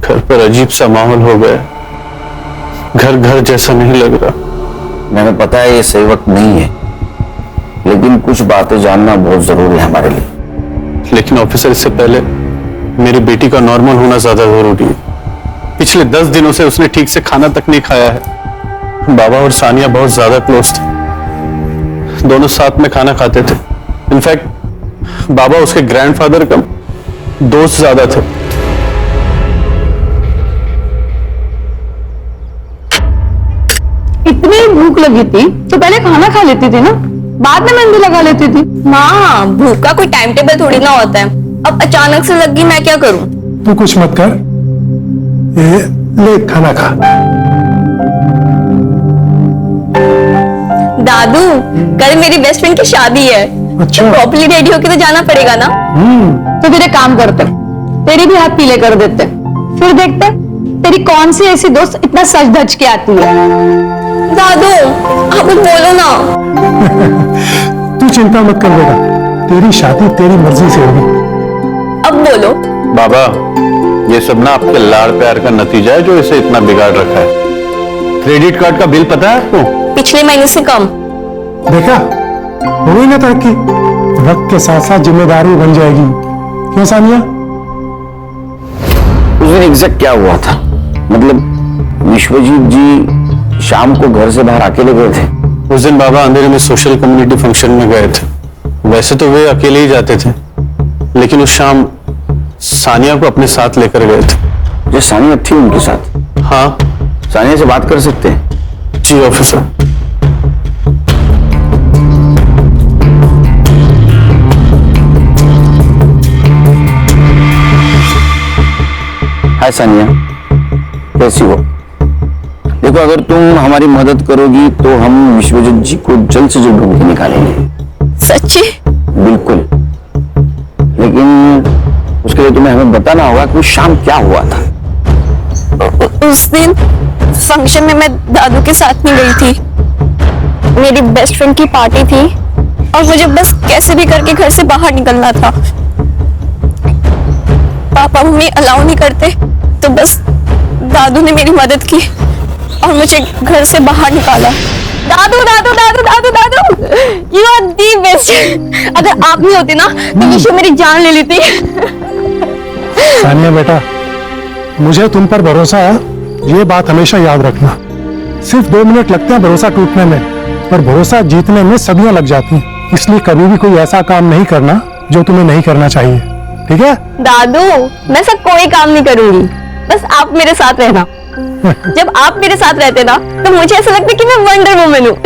घर पर अजीब सा माहौल हो गया, घर घर जैसा नहीं लग रहा। मैंने पता है ये सही वक्त नहीं है, लेकिन कुछ बातें जानना बहुत जरूरी है हमारे लिए। लेकिन ऑफिसर, इससे पहले मेरी बेटी का नॉर्मल होना ज्यादा जरूरी है। पिछले 10 दिनों से उसने ठीक से खाना तक नहीं खाया है। बाबा और सानिया बहुत ज्यादा क्लोज थे, दोनों साथ में खाना खाते थे। इनफैक्ट बाबा उसके ग्रैंडफादर का दोस्त ज्यादा थे। इतनी भूख लगी थी तो पहले खाना खा लेती थी ना, बाद में मेहंदी लगा लेती थी। माँ, भूख का कोई टाइम टेबल थोड़ी ना होता है। अब अचानक से लगी, मैं क्या करूं? तू कुछ मत कर, ये ले खाना खा। दादू, कल मेरी बेस्ट फ्रेंड की शादी है। अच्छा। तो प्रॉपर्ली रेडी होके तो जाना पड़ेगा ना। तो फिर एक काम करते, तेरी भी हाथ पीले कर देते, फिर देखते तेरी कौन सी ऐसी दोस्त इतना सज धज के आती है। दादू, आप कुछ बोलो ना। तू चिंता मत कर बेटा, तेरी शादी तेरी मर्जी से होगी। अब बोलो। बाबा, ये सब ना आपके लाड़ प्यार का नतीजा है जो इसे इतना बिगाड़ रखा है। क्रेडिट कार्ड का बिल पता है आपको? पिछले महीने से कम। देखा, हो गई ना तरक्की। वक्त के साथ साथ जिम्मेदारी बन जाएगी। क्यों सानिया? उस दिन एग्जैक्ट क्या हुआ था? मतलब विश्वजीत जी शाम को घर से बाहर अकेले गए थे? उस दिन बाबा अंधेरे में सोशल कम्युनिटी फंक्शन में गए थे। वैसे तो वे अकेले ही जाते थे, लेकिन उस शाम सानिया को अपने साथ लेकर गए थे। जो सानिया थी उनके साथ? हाँ। सानिया से बात कर सकते हैं? जी ऑफिसर। हाय सानिया, कैसी हो? देखो, अगर तुम हमारी मदद करोगी तो हम विश्वजीत जी को जल्द से जल्द ढूंढ के निकालेंगे। सच्ची? बिल्कुल, लेकिन उसके लिए तुम्हें हमें बताना होगा कि उस शाम क्या हुआ था। उस दिन फंक्शन में मैं दादू के साथ में गई थी। मेरी बेस्ट फ्रेंड की पार्टी थी और मुझे बस कैसे भी करके घर से बाहर निकलना था। पापा मम्मी अलाउ नहीं करते, तो बस दादू ने मेरी मदद की और मुझे घर से बाहर निकाला। दादू दादू दादू दादू दादू, यू आर दी बेस्ट। अगर आप नहीं होते ना तो विशु मेरी जान ले लेती। सानिया बेटा, मुझे तुम पर भरोसा है, ये बात हमेशा याद रखना। सिर्फ 2 मिनट लगते हैं भरोसा टूटने में, पर भरोसा जीतने में सदियां लग जाती हैं। इसलिए कभी भी कोई ऐसा काम नहीं करना जो तुम्हें नहीं करना चाहिए, ठीक है? दादू, मैं सब कोई काम नहीं करूंगी, बस आप मेरे साथ रहना। जब आप मेरे साथ रहते ना तो मुझे ऐसा लगता है कि मैं वंडर वुमन हूँ।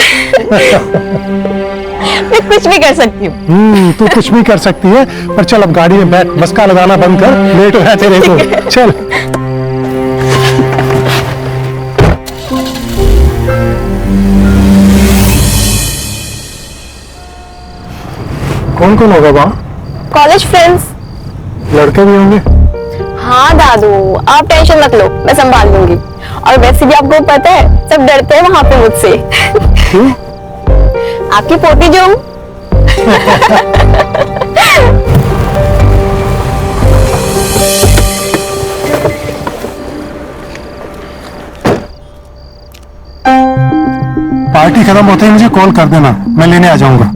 मैं कुछ भी कर सकती हूँ। तू कुछ भी कर सकती है, पर चल अब गाड़ी में बैठ, बस का लगाना बंद कर, लेट हो रहा तेरे को। चल। कौन कौन होगा वहाँ? College friends. लड़के भी होंगे? हाँ दादू, आप टेंशन मत लो, मैं संभाल लूंगी। और वैसे भी आपको पता है सब डरते हैं वहां पे मुझसे। क्यों? आपकी पोती जो हूँ। पार्टी खत्म होते ही मुझे कॉल कर देना, मैं लेने आ जाऊंगा।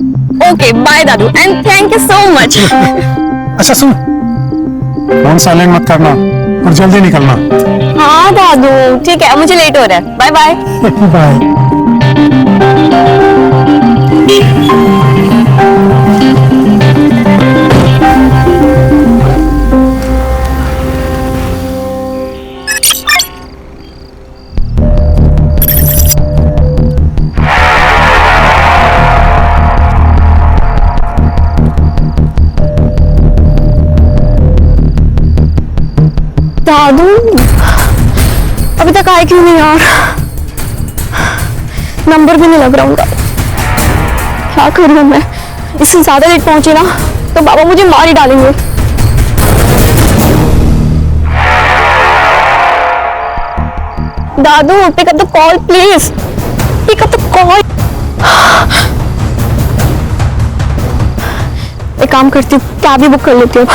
ओके बाय दादू and thank you so much. अच्छा सुन, फोन साइलेंट मत करना और जल्दी निकलना। हाँ दादू ठीक है, मुझे लेट हो रहा है। Bye bye. बाय। दादू अभी तक आए क्यों नहीं यार? नंबर भी नहीं लग रहा उनका। क्या करूं मैं? इससे ज्यादा लेट पहुंची ना तो बाबा मुझे मार ही डालेंगे। दादू pick up the call please, pick up the call. एक काम करती हूँ, कैब ही बुक कर लेती हूँ।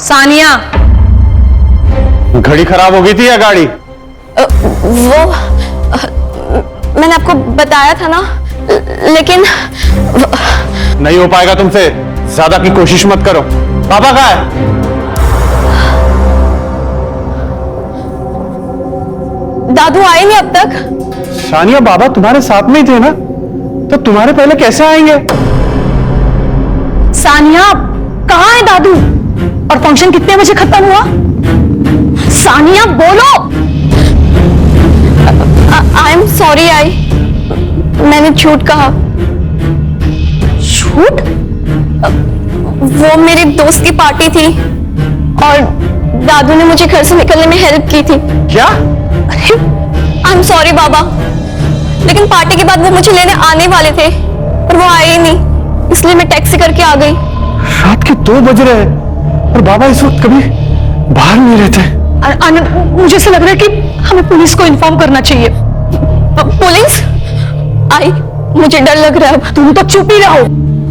सानिया, घड़ी खराब हो गई थी या गाड़ी? वो मैंने आपको बताया था ना, लेकिन नहीं हो पाएगा तुमसे, ज्यादा की कोशिश मत करो। पापा कहाँ है? दादू आए नहीं अब तक। सानिया बाबा तुम्हारे साथ में ही थे ना, तो तुम्हारे पहले कैसे आएंगे? सानिया कहाँ है दादू? और फंक्शन कितने बजे खत्म हुआ? सानिया बोलो। आई एम सॉरी, मैंने झूठ कहा। झूठ? वो मेरे दोस्त की पार्टी थी और दादू ने मुझे घर से निकलने में हेल्प की थी। क्या? आई एम सॉरी बाबा, लेकिन पार्टी के बाद वो मुझे लेने आने वाले थे पर वो आए ही नहीं, इसलिए मैं टैक्सी करके आ गई। रात के 2 बज रहे हैं और बाबा इस वक्त कभी बाहर नहीं रहते। आनंद, मुझे ऐसा लग रहा है कि हमें पुलिस को इन्फॉर्म करना चाहिए। पुलिस? आई मुझे डर लग रहा है। तुम तो चुप ही रहो।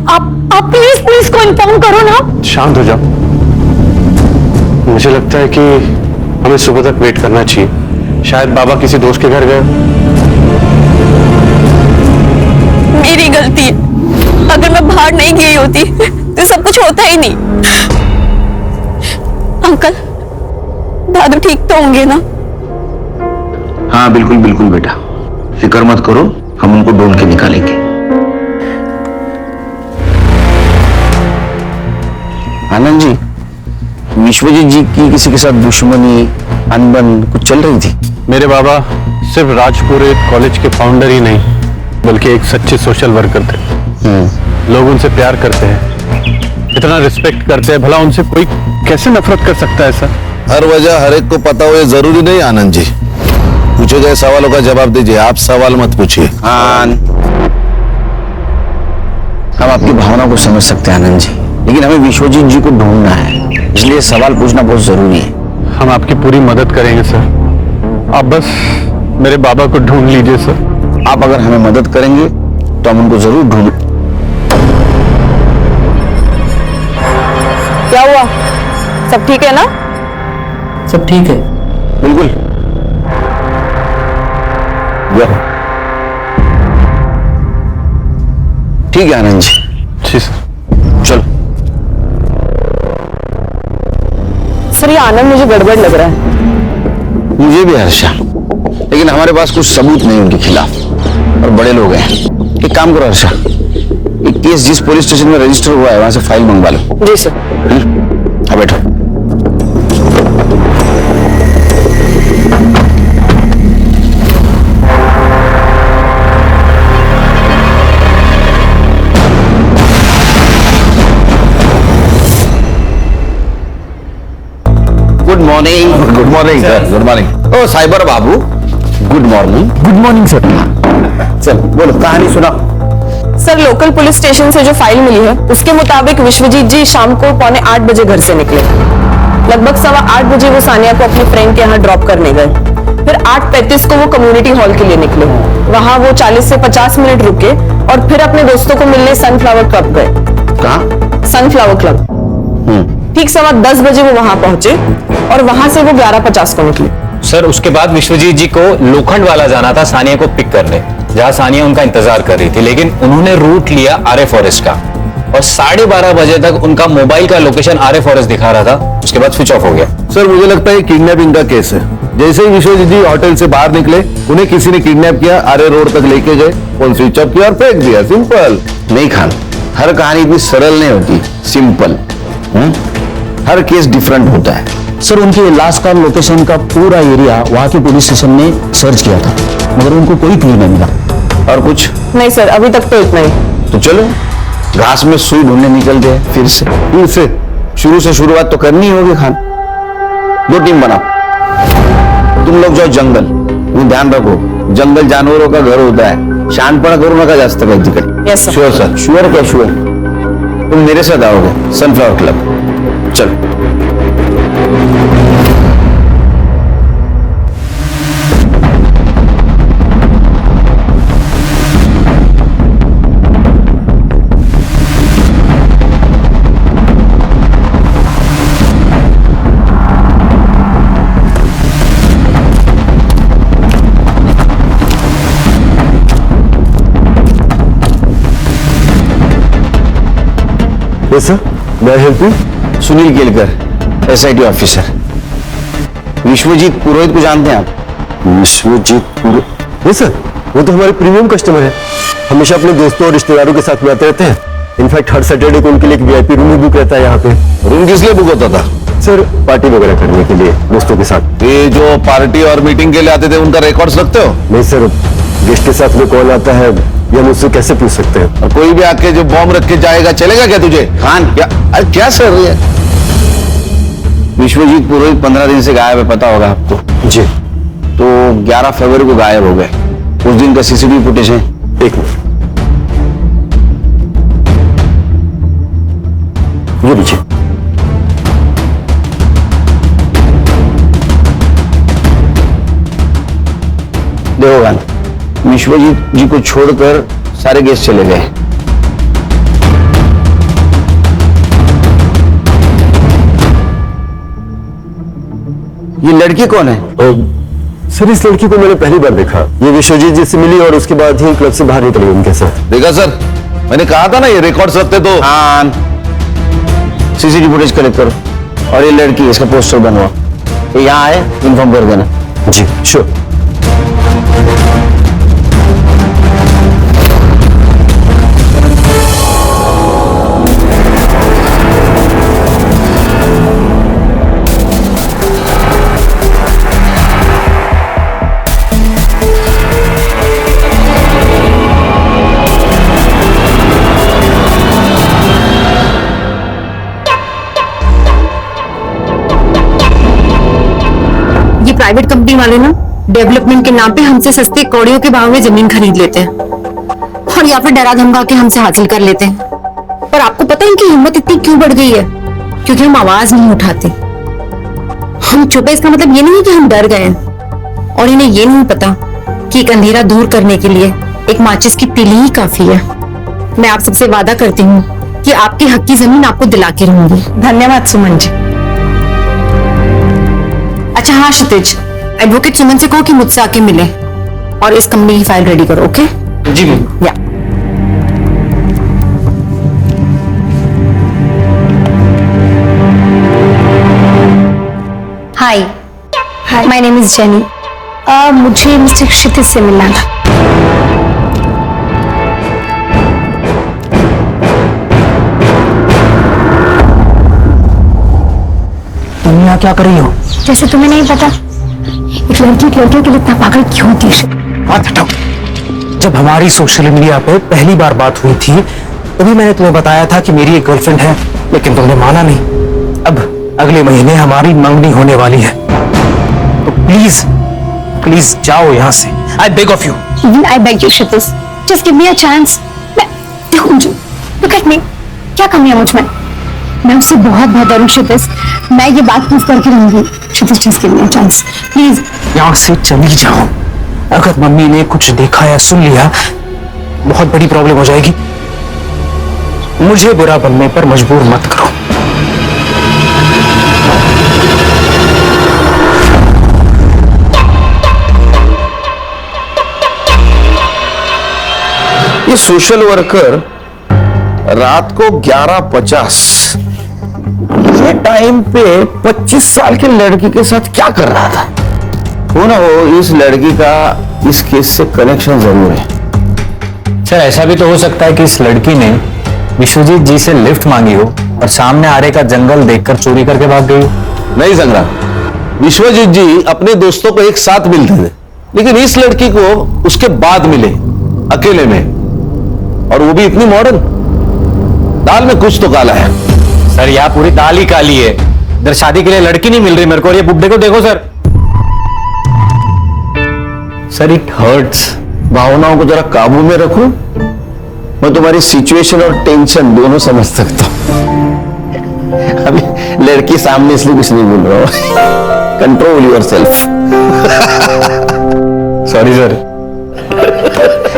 आप प्लीज पुलिस को इन्फॉर्म करो ना। शांत हो जाओ। मुझे लगता है कि हमें सुबह तक वेट करना चाहिए, शायद बाबा किसी दोस्त के घर गए। मेरी गलती है, अगर मैं बाहर नहीं गई होती तो सब कुछ होता ही नहीं। अंकल, दादू ठीक तो होंगे ना? हाँ बिल्कुल बिल्कुल बेटा, फिक्र मत करो, हम उनको ढूंढ के निकालेंगे। आनंद जी, विश्वजीत जी की किसी के साथ दुश्मनी, अनबन कुछ चल रही थी? मेरे बाबा सिर्फ राजपुरे कॉलेज के फाउंडर ही नहीं, बल्कि एक सच्चे सोशल वर्कर थे। लोग उनसे प्यार करते हैं, इतना रिस्पेक्ट करते हैं, भला उनसे कोई कैसे नफरत कर सकता है सर? हर वजह हर एक को पता हो ये जरूरी नहीं आनंद जी। पूछे गए सवालों का जवाब दीजिए, आप सवाल मत पूछिए। हम आपकी भावना को समझ सकते हैं आनंद जी, लेकिन हमें विश्वजीत जी को ढूंढना है, इसलिए सवाल पूछना बहुत जरूरी है। हम आपकी पूरी मदद करेंगे सर, आप बस मेरे बाबा को ढूंढ लीजिए सर। आप अगर हमें मदद करेंगे तो हम उनको जरूर ढूंढ। क्या हुआ? सब ठीक है ना? सब ठीक है, बिल्कुल। ठीक है आनंद जी। जी सर। चलो। सर ये आनंद मुझे गड़बड़ लग रहा है। मुझे भी हर्षा, लेकिन हमारे पास कुछ सबूत नहीं उनके खिलाफ और बड़े लोग हैं। एक काम करो हर्षा, ये केस जिस पुलिस स्टेशन में रजिस्टर हुआ है वहां से फाइल मंगवा लो। जी सर। हाँ बैठो। Good morning. Good morning sir. Good morning. ओ साइबर बाबू, good morning. Good morning sir. चल बोलो, कहानी सुना। सर लोकल पुलिस स्टेशन से जो फाइल मिली है उसके मुताबिक विश्वजीत जी शाम को 7:45 बजे घर से निकले। लगभग 8:15 बजे वो सानिया को अपनी फ्रेंड के यहाँ ड्रॉप करने गए। फिर 8:35 को वो कम्युनिटी हॉल के लिए निकले। वहाँ वो 40 से 50 मिनट रुके और फिर अपने दोस्तों को मिलने सनफ्लावर क्लब गए। कहाँ? Sunflower club. ठीक 10:15 बजे वो वहां पहुंचे और वहां से वो 11:50 को निकले। सर उसके बाद विश्वजीत जी को लोखंड वाला जाना था सानिया को पिक करने, जहां सानिया उनका इंतजार कर रही थी, लेकिन उन्होंने रूट लिया आर्य फॉरेस्ट का और 12:30 बजे तक उनका मोबाइल का लोकेशन आर्य फॉरेस्ट दिखा रहा था। उसके बाद स्विच ऑफ हो गया। सर मुझे लगता है किडनैपिंग का केस है। जैसे ही विश्वजीत जी होटल से बाहर निकले उन्हें किसी ने किडनैप किया, आर्य रोड तक लेके गए, फोन स्विच ऑफ किया और फेंक दिया। सिंपल। नहीं खान, हर कहानी इतनी सरल नहीं होती, सिंपल। हर केस डिफरेंट होता है। सर उनके लास्ट कॉल लोकेशन का पूरा एरिया वहाँ के पुलिस स्टेशन ने सर्च किया था, मगर उनको कोई क्लू नहीं मिला। और कुछ नहीं सर, अभी तक तो इतना ही। तो चलो घास में सुई ढूंढने निकल गए। फिर से शुरू से शुरुआत तो करनी होगी खान। 2 टीम बनाओ, तुम लोग जाओ जंगल। तुम ध्यान रखो, जंगल जानवरों का घर होता है, शांतपणा करो नका जास्त काही तिकडे। Yes sir. Sure sir. Sure क्या श्योर? तुम मेरे साथ आओगे सनफ्लावर क्लब। चलो। सर मैं help you? Sunil Kelkar, SIT officer. Vishwajeet Purohit को जानते हैं आप? विश्वजीत पुरोहित? नहीं सर, वो तो हमारे प्रीमियम कस्टमर है। हमेशा अपने दोस्तों और रिश्तेदारों के साथ में आते रहते हैं। इनफैक्ट हर सैटरडे को उनके लिए एक VIP रूम भी बुक रहता है यहाँ पे। रूम किस लिए बुक होता था? सर पार्टी वगैरह करने के लिए दोस्तों के साथ। ये जो पार्टी और मीटिंग के लिए आते थे उनका रिकॉर्ड्स रखते हो? नहीं सर, गेस्ट के साथ में कौन आता है ये हम उससे कैसे पूछ सकते हैं? और कोई भी आके जो बॉम्ब रख के जाएगा चलेगा क्या तुझे? खान क्या? अरे क्या सर ये? विश्वजीत पुरोहित 15 दिन से गायब है, पता होगा आपको। जी। तो 11 फरवरी को गायब हो गए। उस दिन का CCTV फुटेज है। एक मिनट, ये लीजिए। देखो गान, विश्वजीत जी को छोड़कर सारे गेस्ट चले गए। ये लड़की कौन है? सर इस लड़की को मैंने पहली बार देखा। ये विश्वजीत जी से मिली और उसके बाद ही क्लब से बाहर निकली उनके साथ। देखा सर, मैंने कहा था ना ये रिकॉर्ड्स रखते तो। हाँ, CCTV फुटेज कलेक्ट करो और ये लड़की इसका पोस्टर बनवाओ। ये यहाँ आए इन्फॉर्म कर देना। जी श्योर। प्राइवेट कंपनी वाले ना डेवलपमेंट के नाम पे हमसे सस्ते कौड़ियों के भाव में जमीन खरीद लेते हैं और या फिर डरा धमका के हमसे हासिल कर लेते हैं। पर आपको पता है इनकी हिम्मत इतनी क्यों बढ़ गई है? क्योंकि हम आवाज नहीं उठाते, हम चुप है। इसका मतलब ये नहीं कि हम डर गए हैं और इन्हें ये नहीं पता कि एक अंधेरा दूर करने के लिए एक माचिस की तीली ही काफी है। मैं आप सबसे वादा करती हूँ कि आपके हक की जमीन आपको दिला के रहूंगी। धन्यवाद सुमन जी। अच्छा हाँ क्षितिज, एडवोकेट सुमन से कहो कि मुझसे आके मिले और इस कंपनी की फाइल रेडी करो। ओके जी या माय नेम इज जेनी। मुझे मिस्टर क्षितिज से मिलना था। तुम यहाँ क्या कर रही हो? जैसे तुम्हें नहीं पता, एक लड़की लड़के के लिए इतना पागल क्यों होती है? बात हटाओ। जब हमारी सोशल मीडिया पे पहली बार बात हुई थी तभी मैंने तुम्हें बताया था कि मेरी एक गर्लफ्रेंड है, लेकिन तुमने माना नहीं। अब अगले महीने हमारी मंगनी होने वाली है, तो प्लीज प्लीज जाओ यहाँ से। I beg of you. I beg you Kshitij, just give me a chance. मैं देखो मुझे, लुक एट मी, क्या कमी है मुझ में? मैं उससे बहुत बेहतर हूँ क्षितिज, मैं ये बात प्रूव करके रहूंगी। Kshitij just give me a chance please. यहाँ से चली जाओ। अगर मम्मी ने कुछ देखा या सुन लिया बहुत बड़ी प्रॉब्लम हो जाएगी। मुझे बुरा बनने पर मजबूर मत करो। ये सोशल वर्कर रात को 11:50 ये टाइम पे 25 साल की लड़की के साथ क्या कर रहा था? हो ना हो इस लड़की का इस केस से कनेक्शन जरूर है। सर ऐसा भी तो हो सकता है कि इस लड़की ने विश्वजीत जी से लिफ्ट मांगी हो और सामने आरे का जंगल देखकर चोरी करके भाग गई हो। नहीं संग्राम, विश्वजीत जी अपने दोस्तों को एक साथ मिलते थे, लेकिन इस लड़की को उसके बाद मिले अकेले में, और वो भी इतनी मॉडर्न। दाल में कुछ तो काला है। सर यहाँ पूरी दाल ही काली है। इधर शादी के लिए लड़की नहीं मिल रही मेरे को, और ये बुड्ढे को देखो सर। Sir it hurts. भावनाओं को जरा काबू में रखो। मैं तुम्हारी सिचुएशन और टेंशन दोनों समझ सकता हूं। अभी लड़की सामने इसलिए कुछ नहीं बोल रहा हूं। Control yourself. Sorry sir.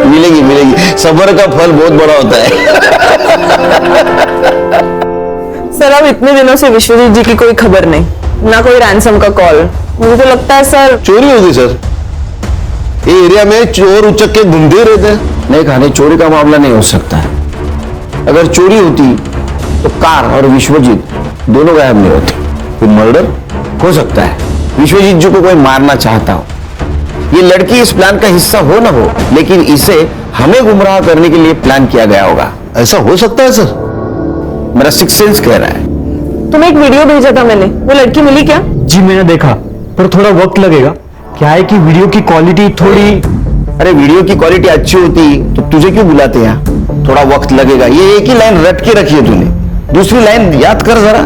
मिलेगी मिलेगी, सब्र का फल बहुत बड़ा होता है। सर अब इतने दिनों से विश्वजीत जी की कोई खबर नहीं, ना कोई रैंसम का कॉल। मुझे तो लगता है सर चोरी होगी। सर ये एरिया में चोर उचक के घूमते रहते हैं। नहीं कहानी, चोरी का मामला नहीं हो सकता है। अगर चोरी होती तो कार और विश्वजीत दोनों गायब नहीं होते। कोई मर्डर हो सकता है, विश्वजीत जी को कोई मारना चाहता हो। ये लड़की इस प्लान का हिस्सा हो ना हो, लेकिन इसे हमें गुमराह करने के लिए प्लान किया गया होगा। ऐसा हो सकता है सर, मेरा सिक्स सेंस कह रहा है। तुम्हें एक वीडियो भेजा था मैंने, वो लड़की मिली क्या? जी मैंने देखा, पर थोड़ा वक्त लगेगा। क्या है कि वीडियो की क्वालिटी थोड़ी। अरे वीडियो की क्वालिटी अच्छी होती तो तुझे क्यों बुलाते हैं? थोड़ा वक्त लगेगा। ये एक ही लाइन रट के रखी है तूने, दूसरी लाइन याद कर जरा,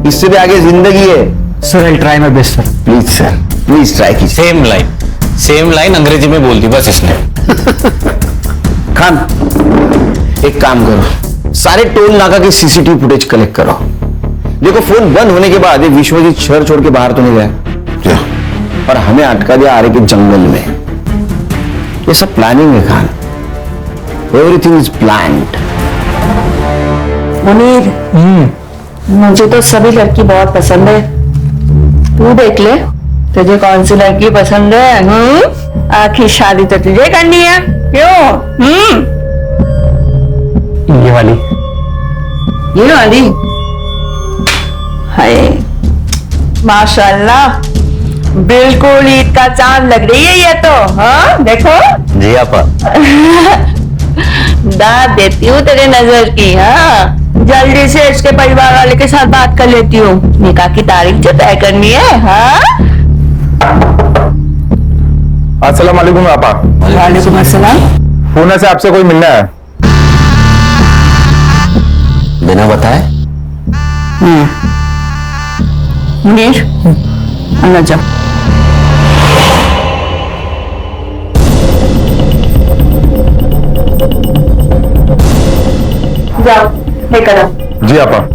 इससे भी आगे जिंदगी है। Sir I try my best sir. Please sir, please try कीजिए। सेम लाइन अंग्रेजी में बोल दी बस इसने। खान एक काम करो, सारे टोल नाका के सीसीटीवी फुटेज कलेक्ट करो। देखो फोन बंद होने के बाद विश्वजीत शहर छोड़ के बाहर तो नहीं गया, और हमें अटका दिया आरे के जंगल में। ये सब प्लानिंग है Khan, everything is planned. Munir, मुझे तो सभी लड़की बहुत पसंद है। तू देख ले तुझे कौन सी लड़की पसंद है। आखिर शादी तो तुझे करनी है, क्यों? ये वाली। ये वाली? हाय माशाल्लाह, बिल्कुल ईद का चांद लग रही है ये तो। हाँ देखो। जी आपा। दाद देती हूँ तेरे नजर की। हाँ जल्दी से इसके परिवार वाले के साथ बात कर लेती हूँ, निकाह की तारीख जो तय करनी है। हाँ अस्सलाम वालेकुम आपा। वालेकुम अस्सलाम। पूना से आपसे कोई मिलना है। बिना बताए? मुनीर अंदर जाओ। जाओ लेकर आओ। जी आपा।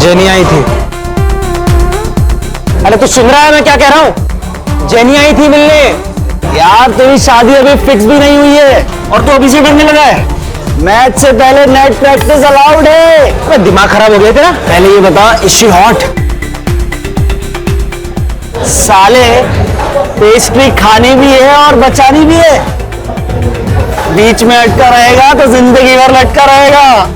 जेनी आई थी। अरे तू सुन रहा है मैं क्या कह रहा हूँ? जेनी आई थी मिलने। यार तेरी शादी अभी फिक्स भी नहीं हुई है और तू अभी से डरने लगा है। मैच से पहले नेट प्रैक्टिस अलाउड है। अबे दिमाग खराब हो गया तेरा? पहले ये बता, इज शी हॉट? साले पेस्ट्री खानी भी है और बचानी भी है। बीच में अटका रहेगा तो जिंदगी भर लटका रहेगा।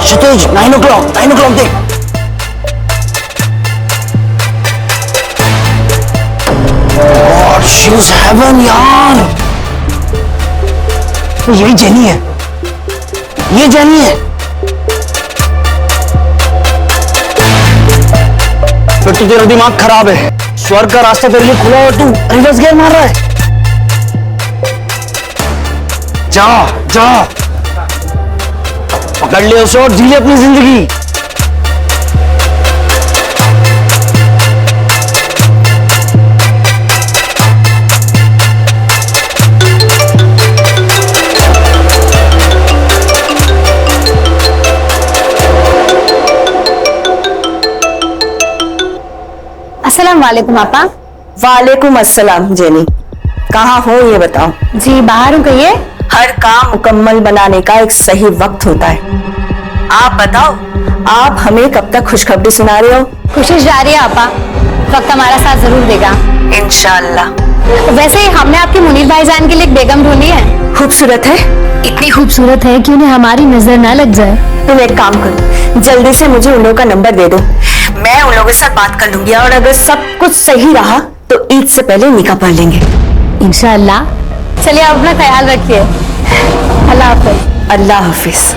क्षितिज 9 o'clock देख। God, she's heaven यार। तो यही जेनी है, ये जेनी है। फिर तो तेरा दिमाग खराब है। स्वर्ग का रास्ता तेरे लिए खुला और तू रिवर्स गियर मार रहा है। जा जा, पकड़ ले उसे और जी ले अपनी जिंदगी। अस्सलाम वालेकुम आपा। वालेकुम अस्सलाम जेनी, कहाँ हो ये बताओ। जी बाहर हूँ, कहिए। हर काम मुकम्मल बनाने का एक सही वक्त होता है। आप बताओ, आप हमें कब तक खुशखबरी सुना रहे हो? कोशिश जारी है आपा, वक्त हमारा साथ जरूर देगा इंशाल्लाह। वैसे हमने आपके मुनीर भाईजान के लिए एक बेगम ढूंढी है। खूबसूरत है? इतनी खूबसूरत है कि उन्हें हमारी नजर ना लग जाए। तुम एक काम करो, जल्दी से मुझे उन लोगों का नंबर दे दो, मैं उन लोगों के साथ बात कर लूंगी और अगर सब कुछ सही रहा तो ईद से पहले निकाह पढ़ लेंगे इंशाल्लाह। चलिए आप अपना ख्याल रखिए। अल्लाह हाफिज। अल्लाह हाफिज।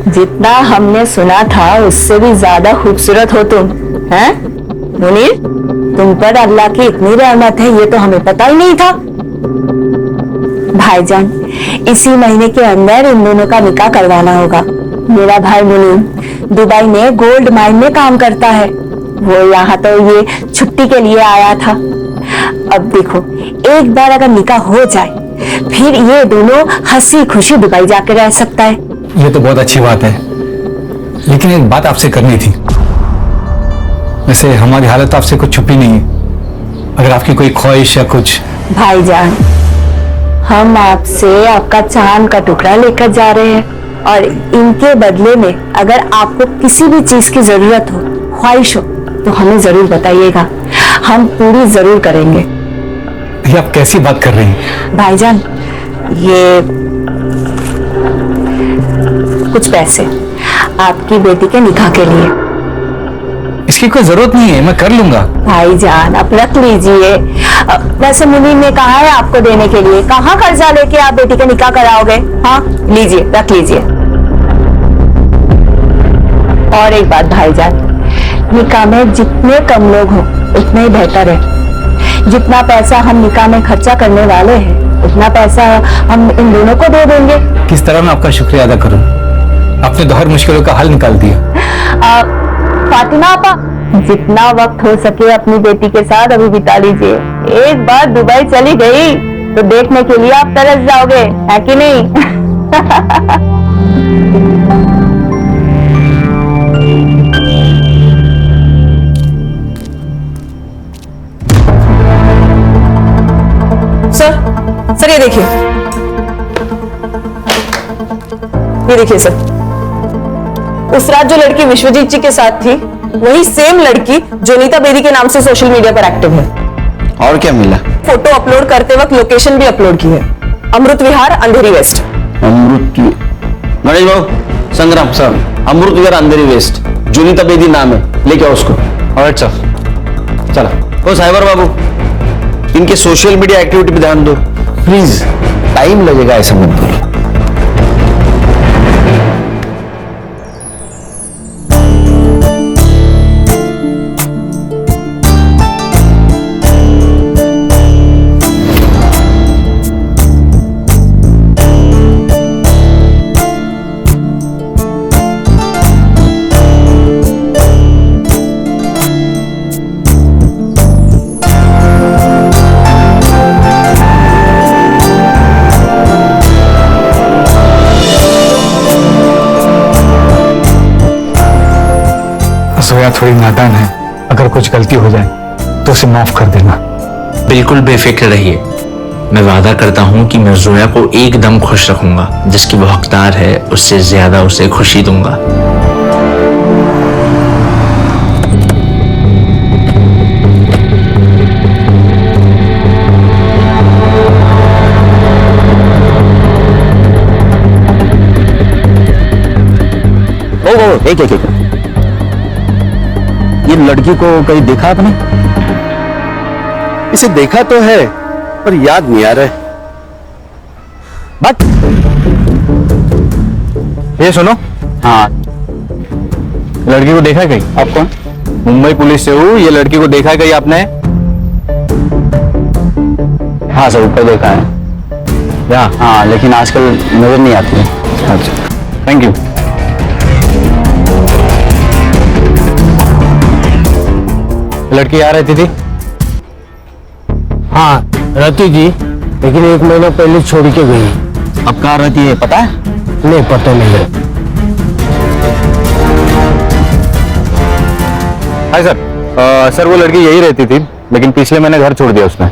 जितना हमने सुना था उससे भी ज्यादा खूबसूरत हो तुम, हैं? मुनीर, तुम पर अल्लाह की इतनी रहमत है ये तो हमें पता ही नहीं था। भाईजान, इसी महीने के अंदर इन दोनों का निकाह करवाना होगा। मेरा भाई मुनीर दुबई में गोल्ड माइन में काम करता है, वो यहाँ तो ये छुट्टी के लिए आया था। अब देखो, एक बार अगर निकाह हो जाए फिर ये दोनों हंसी खुशी दुबई जाकर रह सकता है। ये तो बहुत अच्छी बात है, लेकिन एक बात आपसे करनी थी। वैसे हमारी हालत आपसे कुछ छुपी नहीं है, अगर आपकी कोई ख्वाहिश या कुछ। भाईजान, हम आपसे आपका चांद का टुकड़ा लेकर जा रहे हैं और इनके बदले में अगर आपको किसी भी चीज की जरूरत हो, ख्वाहिश हो, तो हमें जरूर बताइएगा, हम पूरी जरूर करेंगे। ये आप कैसी बात कर रही हैं? भाईजान, ये कुछ पैसे आपकी बेटी के निकाह के लिए। इसकी कोई जरूरत नहीं है, मैं कर लूंगा। भाईजान, आप रख लीजिए। वैसे मुनीर ने कहा है आपको देने के लिए, कहाँ कर्जा लेके आप बेटी का निकाह कराओगे? हाँ, लीजिए, रख लीजिए। और एक बात भाईजान, निकाह में जितने कम लोग हो उतना ही बेहतर है। जितना पैसा हम निकाह में खर्चा करने वाले हैं उतना पैसा हम इन दोनों को दे देंगे। किस तरह मैं आपका शुक्रिया अदा करूं? आपने तो हर मुश्किलों का हल निकाल दिया। फातिमा आपा, जितना वक्त हो सके अपनी बेटी के साथ अभी बिता लीजिए। एक बार दुबई चली गई तो देखने के लिए आप तरस जाओगे, है कि नहीं? सर, ये देखिए, सर, उस रात जो लड़की विश्वजीत जी के साथ थी वही सेम लड़की जोनीता बेदी के नाम से सोशल मीडिया पर एक्टिव है। और क्या मिला? फोटो अपलोड करते वक्त लोकेशन भी अपलोड की है, अमृत विहार, अंधेरी वेस्ट। अमृत, गणेश बाबू, संग्राम सर, अमृत विहार, अंधेरी वेस्ट, जोनीता बेदी नाम है, लेके आओ उसको। Alright sir. चलो। ओ साइबर बाबू, इनके सोशल मीडिया एक्टिविटी पे ध्यान दो प्लीज, टाइम लगेगा ऐसा मत बोलो। जोया थोड़ी नादान है, अगर कुछ गलती हो जाए तो उसे माफ कर देना। बिल्कुल बेफिक्र रहिए, मैं वादा करता हूँ कि मैं जोया को एकदम खुश रखूंगा। जिसकी वो हकदार है उससे ज्यादा उसे खुशी दूंगा। एक ये लड़की को कहीं देखा आपने? इसे देखा तो है पर याद नहीं आ रहा है। बट ये सुनो, हाँ लड़की को देखा कहीं? आप कौन? मुंबई पुलिस से हूँ। ये लड़की को देखा कहीं आपने? हाँ सर, ऊपर देखा है या? हाँ, लेकिन आजकल नजर नहीं आती है। अच्छा, थैंक यू। लड़की आ रहती थी? हाँ रहती थी, लेकिन 1 महीना पहले छोड़ के गई। अब कहाँ रहती है पता है? नहीं पता नहीं है। हाय सर, सर वो लड़की यही रहती थी, लेकिन पिछले महीने घर छोड़ दिया उसने।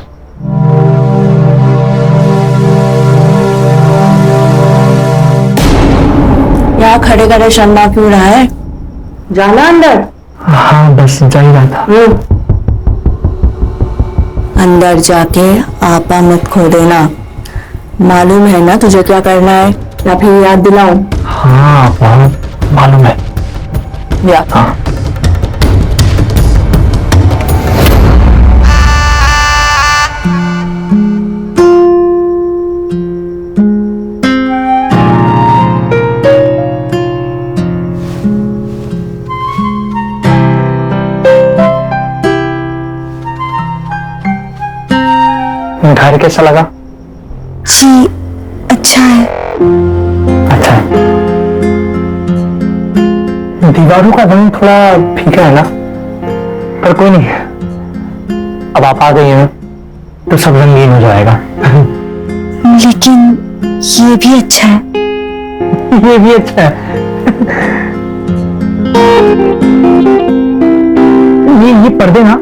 यहाँ खड़े खड़े शर्मा क्यों रहा है? जाना अंदर। हाँ बस जा ही रहा था। अंदर जाके आपा मत खो देना। मालूम है ना तुझे क्या करना है, या फिर याद दिलाऊं? हाँ बहुत मालूम है। या हाँ। घर कैसा लगा? जी अच्छा है। अच्छा है। दीवारों का रंग थोड़ा फीका है ना, पर कोई नहीं, अब आप आ गई हैं तो सब रंगीन हो जाएगा। लेकिन ये भी अच्छा है। ये भी अच्छा है। ये पर्दे ना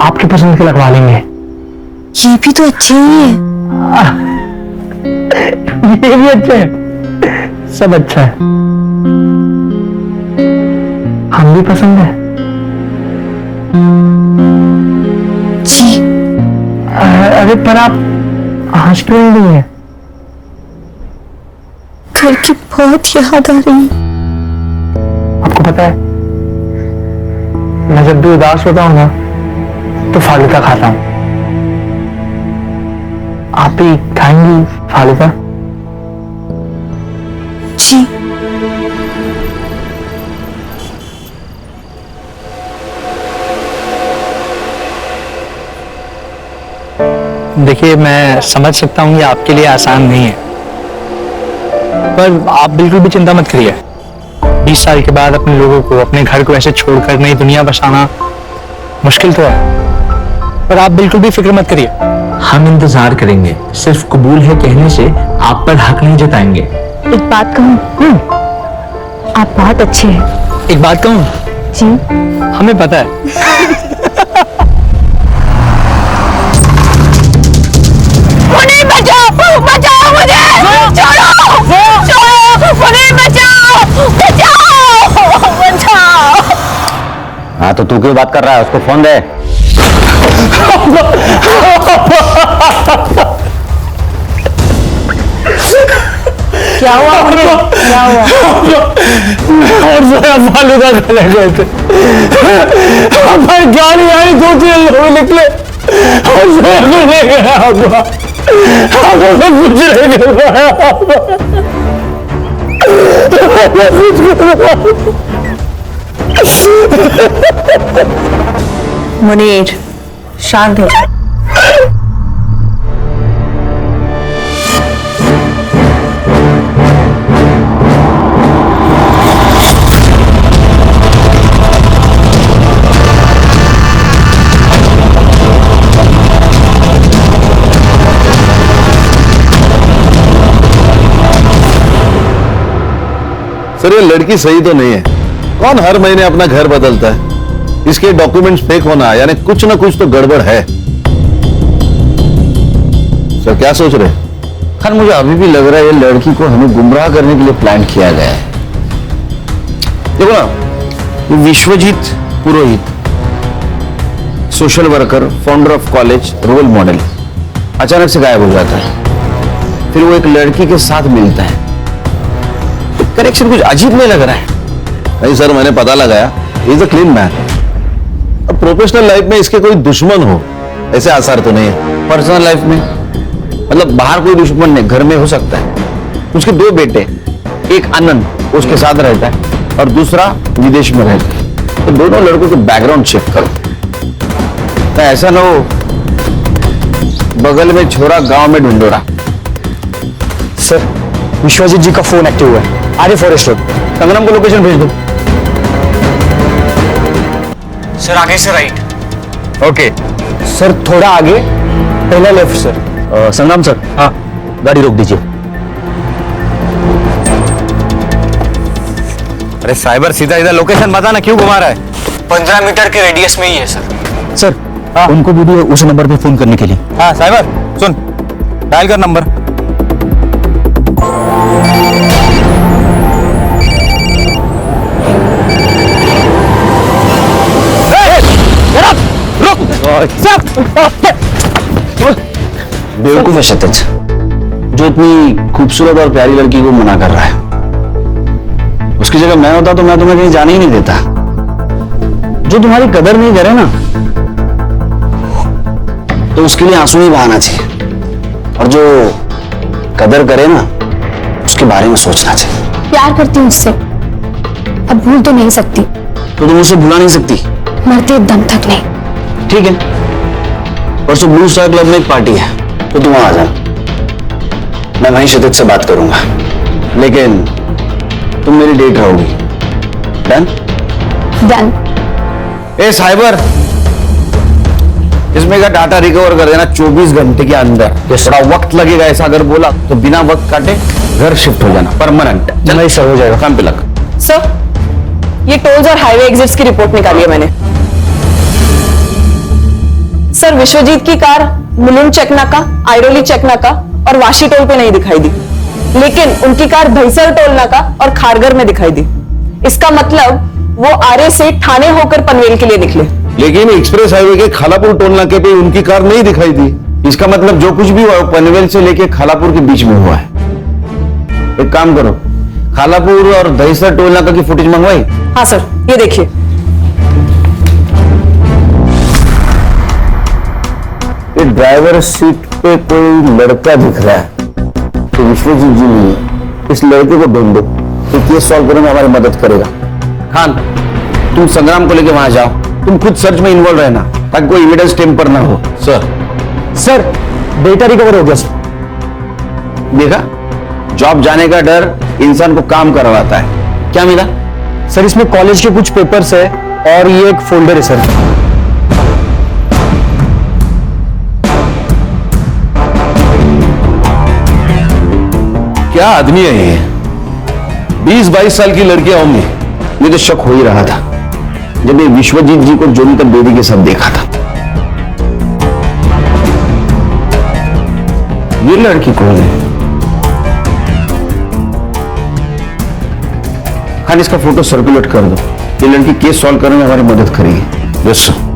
आपकी पसंद के लगवा लेंगे। ये भी तो अच्छे ही है। ये भी अच्छा है, सब अच्छा है। हम भी पसंद है जी। अरे पर आप हंस क्यों नहीं है? घर की बहुत याद आ रही है। आपको पता है, मैं जब भी उदास होता हूँ ना तो फालूदा खाता हूँ। आप भी खाएंगी फालूदा? जी। देखिए मैं समझ सकता हूँ ये आपके लिए आसान नहीं है, पर आप बिल्कुल भी चिंता मत करिए। 20 साल के बाद अपने लोगों को, अपने घर को ऐसे छोड़कर नई दुनिया बसाना मुश्किल तो है, पर आप बिल्कुल भी फिक्र मत करिए। हम इंतजार करेंगे, सिर्फ कबूल है कहने से आप पर हक नहीं जताएंगे। एक बात कहूँ, आप बहुत अच्छे हैं। एक बात कहूँ? जी। हमें पता है। मुनीर बचाओ, बचाओ मुझे, छोड़ो, छोड़ो, मुनीर बचाओ, बचाओ, बचाओ। हाँ तो तू क्यों बात कर रहा है? उसको फोन दे। क्या हुआ मुझे? क्या हुआ? और जोया फालूदा खाने गए थे, हमारी गाड़ी आई, 2-3 लोग निकले और जोया को ले गया। हमें कुछ नहीं मिल रहा। मुनीर शांत हो। सर ये लड़की सही तो नहीं है, कौन हर महीने अपना घर बदलता है? इसके डॉक्यूमेंट्स फेक होना यानी कुछ ना कुछ तो गड़बड़ है। सर क्या सोच रहे हैं? खान मुझे अभी भी लग रहा है ये लड़की को हमें गुमराह करने के लिए प्लान किया गया है। देखो ना, ये Vishwajeet Purohit, social worker, founder of college, role model, अचानक से गायब हो जाता है। फिर वो एक लड़की के साथ मिलता है। कनेक्शन कुछ अजीब नहीं लग रहा है। नहीं सर, मैंने पता लगाया, इज अ क्लीन मैन। अब प्रोफेशनल लाइफ में इसके कोई दुश्मन हो ऐसे आसार तो नहीं है। पर्सनल लाइफ में मतलब बाहर कोई दुश्मन नहीं, घर में हो सकता है। उसके 2 बेटे, एक आनंद उसके साथ रहता है और दूसरा विदेश में रहता है। तो दोनों लड़कों के बैकग्राउंड चेक करो, तो ऐसा ना हो बगल में छोरा गांव में ढूंढोरा। सर, विश्वजीत जी का फोन एक्टिव हुआ है, आगे फॉरेस्ट रोड। संग्राम को लोकेशन भेज दो। सर आगे से राइट। ओके सर, थोड़ा आगे, पहला लेफ्ट सर। संग्राम सर, हाँ गाड़ी रोक दीजिए। अरे साइबर, सीधा इधर लोकेशन बताना, क्यों घुमा रहा है? 15 मीटर के रेडियस में ही है सर। सर हाँ, उनको भी दिए उस नंबर पे फोन करने के लिए। हाँ साइबर सुन, डायल कर नंबर। बेवकूफ है शतज, जो इतनी खूबसूरत और प्यारी लड़की को मना कर रहा है। उसकी जगह मैं होता तो मैं तुम्हें कहीं जाने ही नहीं देता। जो तुम्हारी कदर नहीं करे ना, तो उसके लिए आंसू ही बहाना चाहिए, और जो कदर करे ना, उसके बारे में सोचना चाहिए। प्यार करती हूँ उससे, अब भूल तो नहीं सकती। तो तुम उसे भुला नहीं सकती? मरते दम तक नहीं। ठीक है, परसों ब्लू स्टार क्लब में एक पार्टी है, तो तुम वहां आ जाना। मैं वहीं क्षितिज से बात करूंगा, लेकिन तुम मेरी डेट रहोगी। डन? डन। ए साइबर, इसमें का डाटा रिकवर कर देना 24 घंटे के अंदर। थोड़ा वक्त लगेगा ऐसा अगर बोला तो बिना वक्त काटे घर शिफ्ट हो जाना, परमानेंट। नहीं सर, हो जाएगा, काम पे लग। सर, ये टोल्स और हाईवे एग्जिट्स की रिपोर्ट निकाली है मैंने। सर, विश्वजीत की कार मुलुंड चेक नाका, आयरोली चेक नाका और वाशी टोल पे नहीं दिखाई दी, लेकिन उनकी कार दहीसर टोल नाका और खारगर में दिखाई दी। इसका मतलब वो आरे से ठाणे होकर पनवेल के लिए निकले। लेकिन एक्सप्रेस हाईवे के खालापुर टोल नाके पे उनकी कार नहीं दिखाई दी। इसका मतलब जो कुछ भी हुआ पनवेल से लेके खालापुर के बीच में हुआ है। एक काम करो, खालापुर और दहीसर टोल नाका की फुटेज मंगवाई? हाँ सर, ये देखिए। ये ड्राइवर सीट पे कोई लड़का दिख रहा है, तो विश्वजीत जी नहीं है। इस लड़के को ढूंढो, तो केस सॉल्व करने में हमारी मदद करेगा। खान, तुम संग्राम को लेके वहां जाओ, तुम खुद सर्च में इन्वॉल्व रहना ताकि कोई एविडेंस टेम्पर ना हो। सर डेटा रिकवर हो गया सर। देखा, जॉब जाने का डर इंसान को काम करवाता है। क्या मिला? सर इसमें कॉलेज के कुछ पेपर्स है और ये एक फोल्डर है सर। क्या आदमी है ये? 20-22 साल की लड़कियां होंगी। मुझे शक हो ही रहा था जब ये विश्वजीत जी को जोनिता बेदी के साथ देखा था। ये लड़की कौन है? खान, इसका फोटो सर्कुलेट कर दो। ये लड़की केस सॉल्व करने में हमारी मदद करेगी। Yes sir.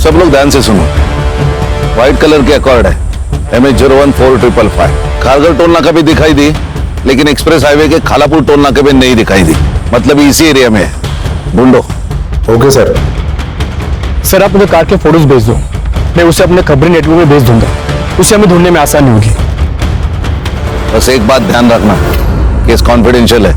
सब लोग ध्यान से सुनो। व्हाइट कलर के अकॉर्ड है, MH014555। खारगर टोल नाका भी दिखाई दी, लेकिन एक्सप्रेस हाईवे के खालापुर टोल नाके पे नहीं दिखाई दी। मतलब इसी एरिया में है। ढूंढो। Okay sir. सर आप मुझे कार के फोटोज भेज दो, मैं उसे अपने खबरी नेटवर्क में भेज दूंगा। उसे हमें ढूंढने में आसानी होगी। बस एक बात ध्यान रखना, केस कॉन्फिडेंशियल है।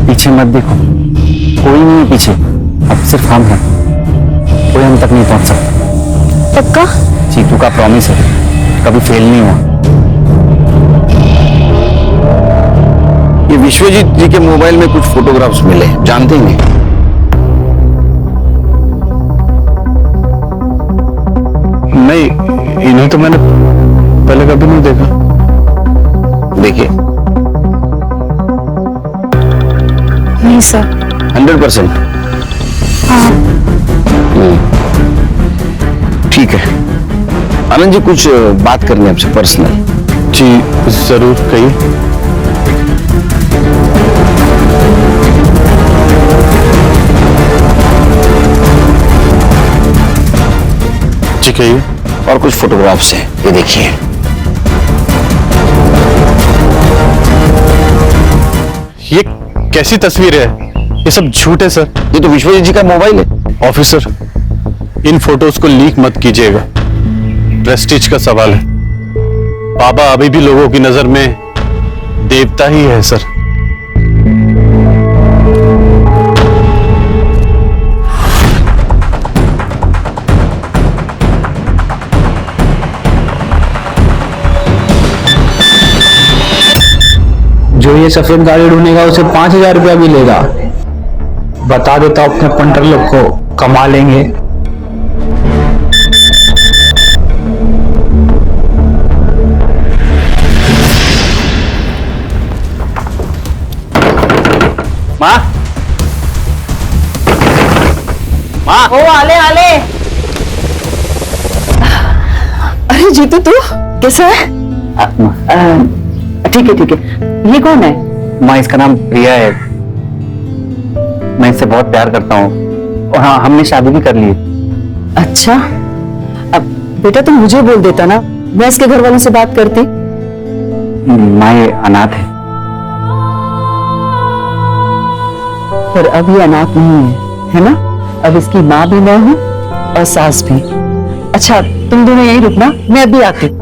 पीछे मत देखो, कोई नहीं है पीछे, अब सिर्फ हम हैं, कोई हम तक नहीं पहुंच सकता। पक्का? चीतू का प्रॉमिस है, कभी फेल नहीं हुआ। ये विश्वजीत जी के मोबाइल में कुछ फोटोग्राफ्स मिले, जानते हैं? नहीं, इन्हें तो मैंने पहले कभी नहीं देखा। देखिए। नहीं सर। 100%? हाँ। ठीक है। आनंद जी, कुछ बात करनी है आपसे पर्सनल। जी जरूर, कहिए। जी कहिए। और कुछ फोटोग्राफ्स हैं, ये देखिए। ये कैसी तस्वीर है? ये सब झूठ है सर। ये तो विश्वजीत जी का मोबाइल है। ऑफिसर, इन फोटोज को लीक मत कीजिएगा, प्रेस्टीज का सवाल है। बाबा अभी भी लोगों की नजर में देवता ही है सर। जो ये सफेद गाड़ी ढूंढेगा उसे 5,000 रुपया मिलेगा। बता देता हूं अपने पंटर लोग को, कमा लेंगे। माँ, माँ, ओ आले आले। अरे जीतू, तू कैसा है? ठीक है ठीक है। ये कौन है? माँ, इसका नाम प्रिया है। मैं इससे बहुत प्यार करता हूँ और हाँ, हमने शादी भी कर ली है। अच्छा, अब बेटा तुम मुझे बोल देता ना, मैं इसके घर वालों से बात करती। माँ, ये अनाथ है। पर अब ये अनाथ नहीं है ना? अब इसकी माँ भी मैं हूँ और सास भी। अच्छा, तुम दोनों यहीं रुकना, मैं अभी आती।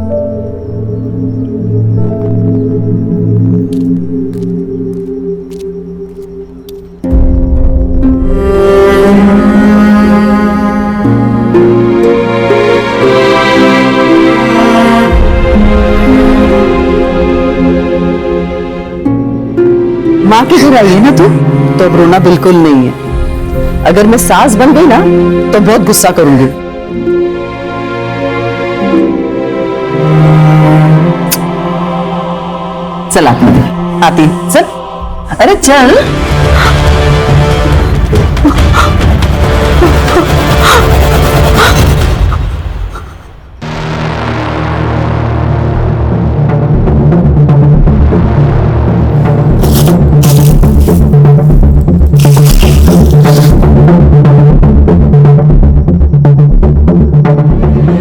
माँ के घर आई है ना तू, तो अब रोना बिल्कुल नहीं है। अगर मैं सास बन गई ना तो बहुत गुस्सा करूंगी। चल आती, चल। अरे चल।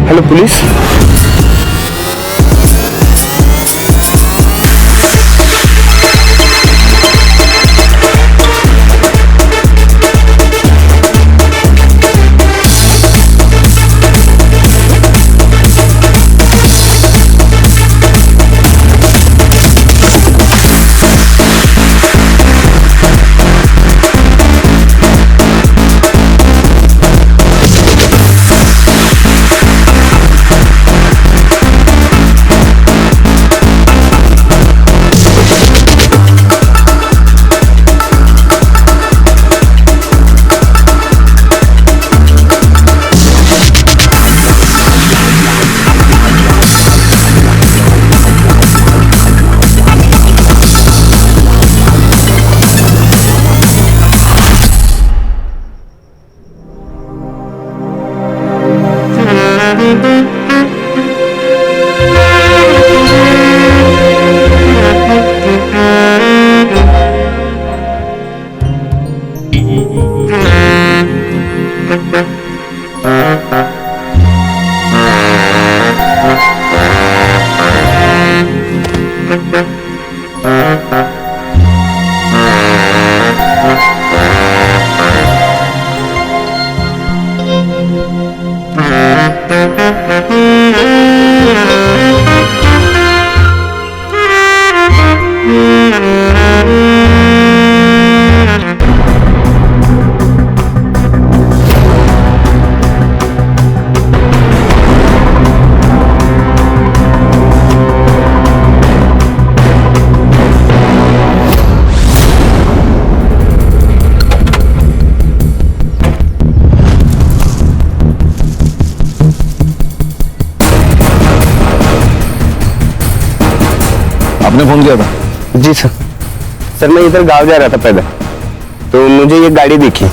Hello police. आपने फोन किया था? जी सर। सर मैं इधर गांव जा रहा था पैदल, तो मुझे ये गाड़ी दिखी,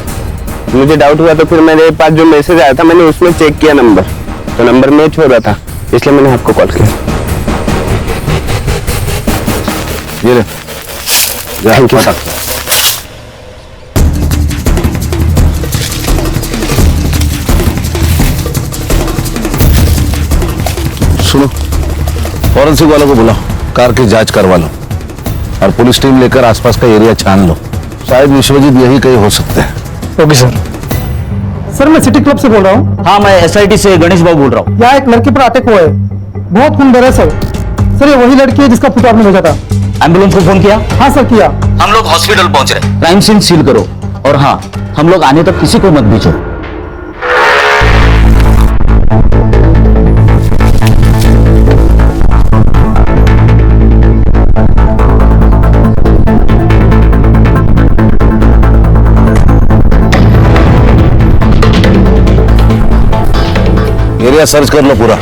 मुझे डाउट हुआ, तो फिर मेरे पास जो मैसेज आया था मैंने उसमें चेक किया नंबर, तो नंबर मैच हो रहा था, इसलिए मैंने आपको कॉल किया। ये ले, थैंक यू सर। सुनो, फॉरेंसिक वालों को बुलाओ, कार की जांच करवा लो और पुलिस टीम लेकर आसपास का एरिया छान लो। शायद विश्वजीत यही कहीं हो सकते हैं। Okay sir. सर मैं सिटी क्लब से बोल रहा हूँ। हाँ, मैं एसआईटी से गणेश बाबू बोल रहा हूँ। यहाँ एक लड़की पर अटैक हुआ है, बहुत खून बह रहा है सर। सर ये वही लड़की है जिसका फोटो आपने भेजा था। एम्बुलेंस को फोन किया? हाँ सर किया। हम लोग हॉस्पिटल पहुंच रहे हैं। क्राइम सीन सील करो और हाँ, हम लोग आने तक किसी को मत भेजो। एरिया सर्च कर लो पूरा।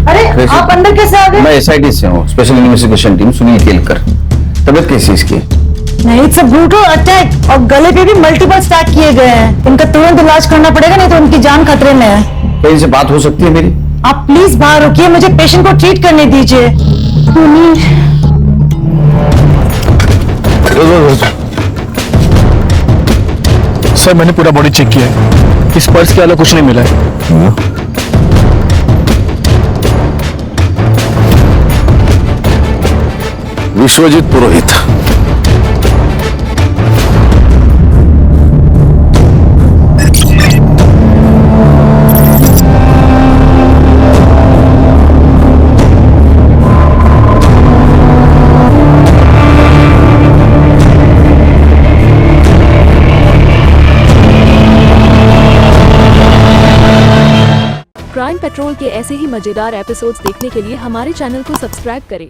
अरे आप अंदर कैसे आ गए? मैं एसआईटी से हूँ, special investigation team, Sunil Kelkar. तबियत कैसी इसकी? नहीं, इट्स अ ब्रूटल अटैक और गले पे भी मल्टीपल स्टैक किए गए हैं। इनका तुरंत इलाज करना पड़ेगा, नहीं तो उनकी जान खतरे में है। कहीं से बात हो सकती है मेरी? आप प्लीज बाहर रुकिए, मुझे पेशेंट को ट्रीट करने दीजिए। सर मैंने पूरा बॉडी चेक किया है, इस पर्स के अलावा कुछ नहीं मिला है। विश्वजीत पुरोहित। क्राइम पेट्रोल के ऐसे ही मजेदार एपिसोड्स देखने के लिए हमारे चैनल को सब्सक्राइब करें।